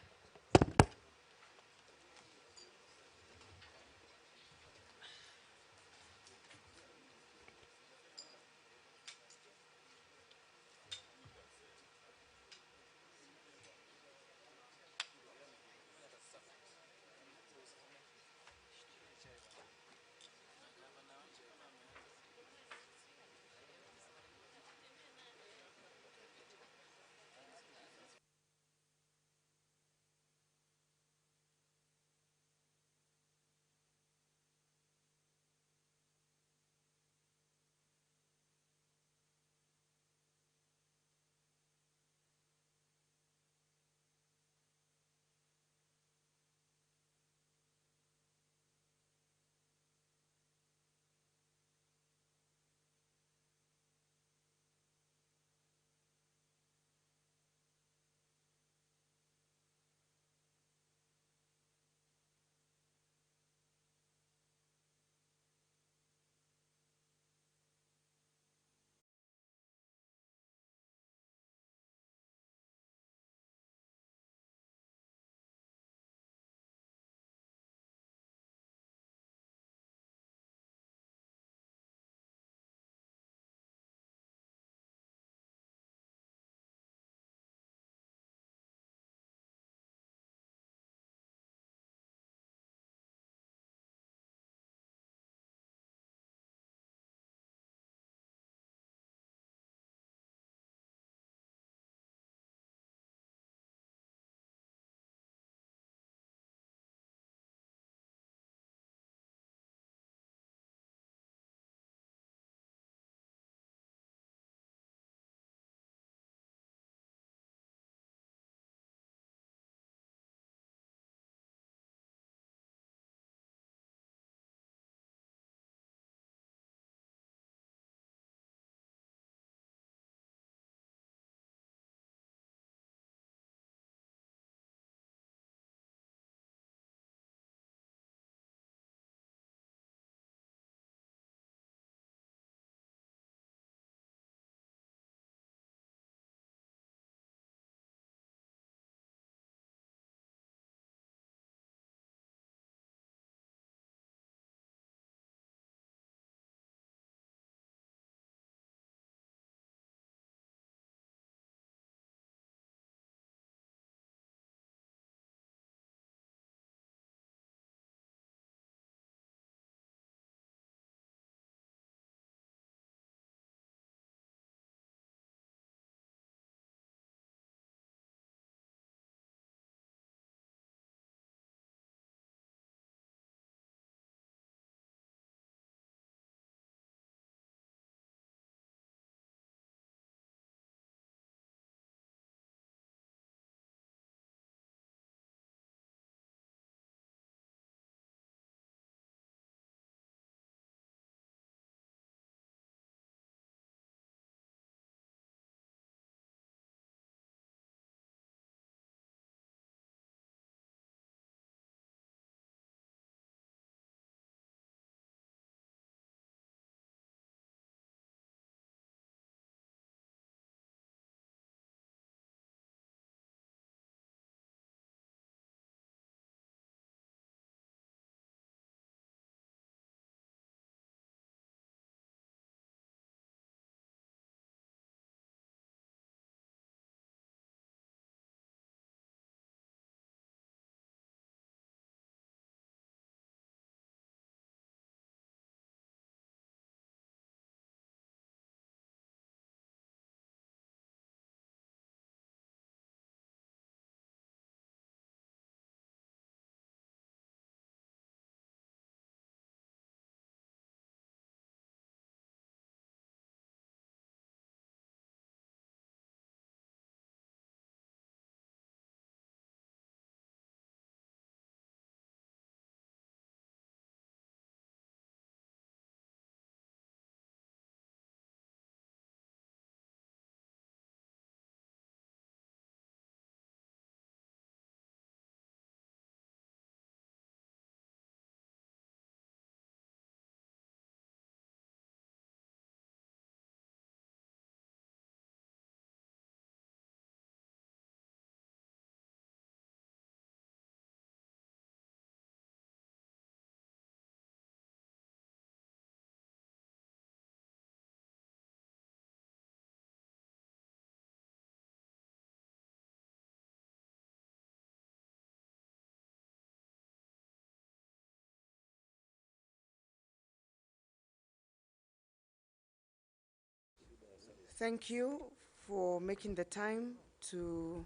Thank you for making the time to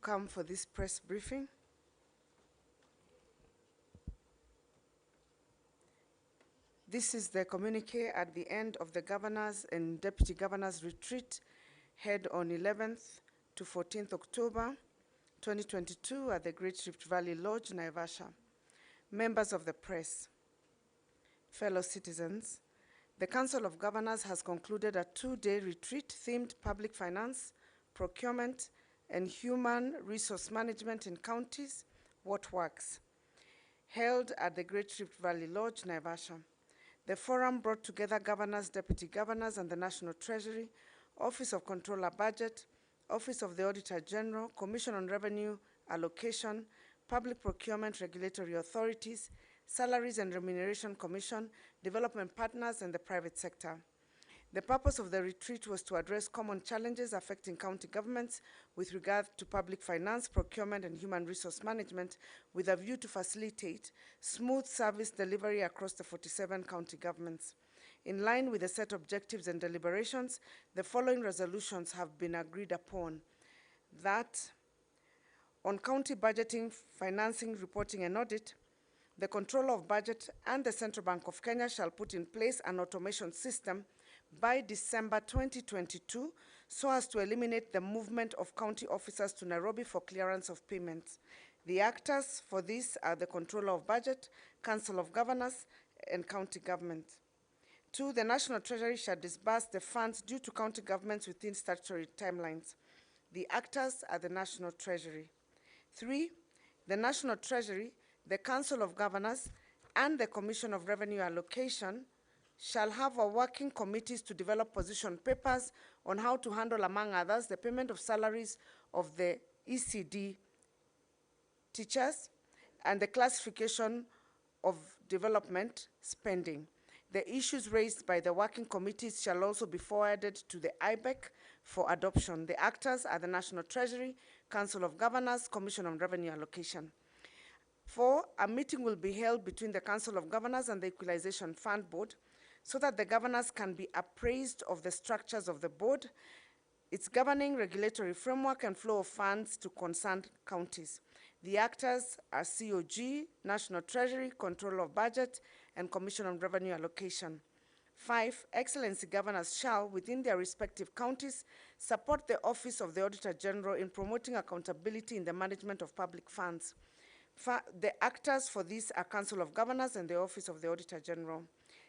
come for this press briefing. This is the communique at the end of the Governor's and Deputy Governor's retreat held on 11th to 14th October 2022 at the Great Rift Valley Lodge, Naivasha. Members of the press, fellow citizens, the Council of Governors has concluded a two-day retreat themed public finance, procurement, and human resource management in counties, what works, held at the Great Rift Valley Lodge, Naivasha. The forum brought together governors, deputy governors, and the National Treasury, Office of Controller Budget, Office of the Auditor General, Commission on Revenue Allocation, Public Procurement Regulatory Authorities, Salaries and Remuneration Commission, development partners, and the private sector. The purpose of the retreat was to address common challenges affecting county governments with regard to public finance, procurement, and human resource management, with a view to facilitate smooth service delivery across the 47 county governments. In line with the set objectives and deliberations, the following resolutions have been agreed upon. That on county budgeting, financing, reporting, and audit, the Controller of Budget and the Central Bank of Kenya shall put in place an automation system by December 2022 so as to eliminate the movement of county officers to Nairobi for clearance of payments. The actors for this are the Controller of Budget, Council of Governors, and county government. 2, the National Treasury shall disburse the funds due to county governments within statutory timelines. The actors are the National Treasury. 3, the National Treasury, the Council of Governors, and the Commission of Revenue Allocation shall have a working committees to develop position papers on how to handle, among others, the payment of salaries of the ECD teachers and the classification of development spending. The issues raised by the working committees shall also be forwarded to the IBEC for adoption. The actors are the National Treasury, Council of Governors, Commission on Revenue Allocation. 4, a meeting will be held between the Council of Governors and the Equalization Fund Board so that the governors can be appraised of the structures of the board, its governing regulatory framework, and flow of funds to concerned counties. The actors are COG, National Treasury, Control of Budget, and Commission on Revenue Allocation. 5, Excellency Governors shall, within their respective counties, support the Office of the Auditor General in promoting accountability in the management of public funds. The actors for this are Council of Governors and the Office of the Auditor General.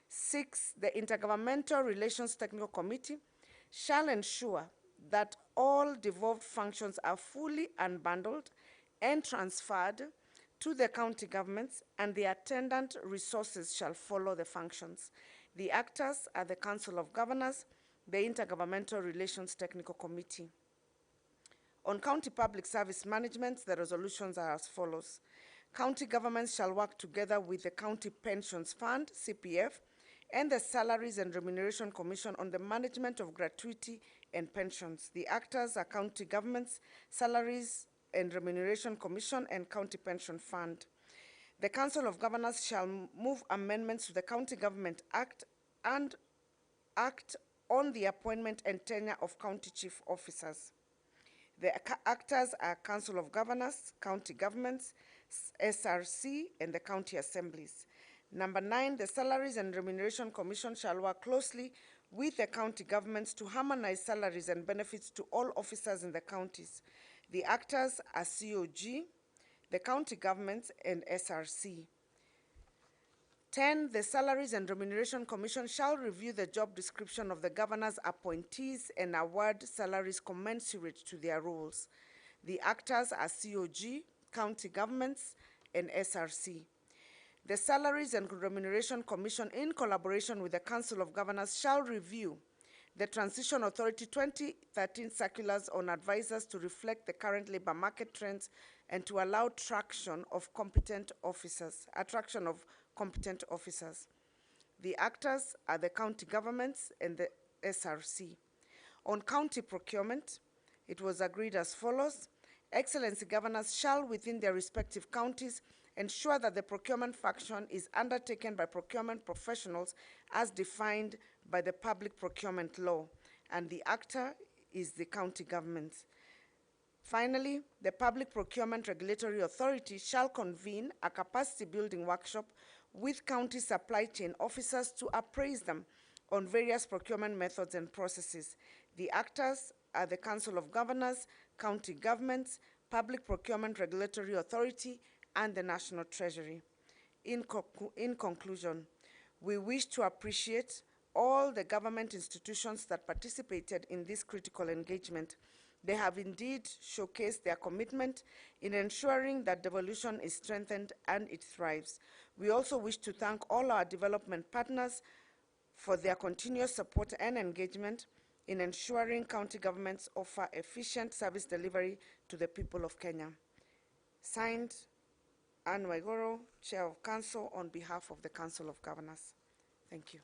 6, the Intergovernmental Relations Technical Committee shall ensure that all devolved functions are fully unbundled and transferred to the county governments, and the attendant resources shall follow the functions. The actors are the Council of Governors, the Intergovernmental Relations Technical Committee. On county public service management, the resolutions are as follows. County governments shall work together with the County Pensions Fund, CPF, and the Salaries and Remuneration Commission on the management of gratuity and pensions. The actors are county governments, Salaries and Remuneration Commission, and County Pension Fund. The Council of Governors shall move amendments to the County Government Act and act on the appointment and tenure of county chief officers. The actors are Council of Governors, county governments, SRC, and the county assemblies. Number 9, the Salaries and Remuneration Commission shall work closely with the county governments to harmonize salaries and benefits to all officers in the counties. The actors are COG, the county governments, and SRC. 10, the Salaries and Remuneration Commission shall review the job description of the governor's appointees and award salaries commensurate to their roles. The actors are COG, county governments, and SRC. The Salaries and Remuneration Commission, in collaboration with the Council of Governors, shall review the Transition Authority 2013 circulars on advisors to reflect the current labor market trends and to allow attraction of competent officers. The actors are the county governments and the SRC. On county procurement, it was agreed as follows. Excellency Governors shall, within their respective counties, ensure that the procurement function is undertaken by procurement professionals as defined by the Public Procurement Law, and the actor is the county government. Finally, the Public Procurement Regulatory Authority shall convene a capacity building workshop with county supply chain officers to appraise them on various procurement methods and processes. The actors are the Council of Governors, county governments, Public Procurement Regulatory Authority, and the National Treasury. In conclusion, we wish to appreciate all the government institutions that participated in this critical engagement. They have indeed showcased their commitment in ensuring that devolution is strengthened and it thrives. We also wish to thank all our development partners for their continuous support and engagement in ensuring county governments offer efficient service delivery to the people of Kenya. Signed, Anne Waigoro, Chair of Council, on behalf of the Council of Governors. Thank you.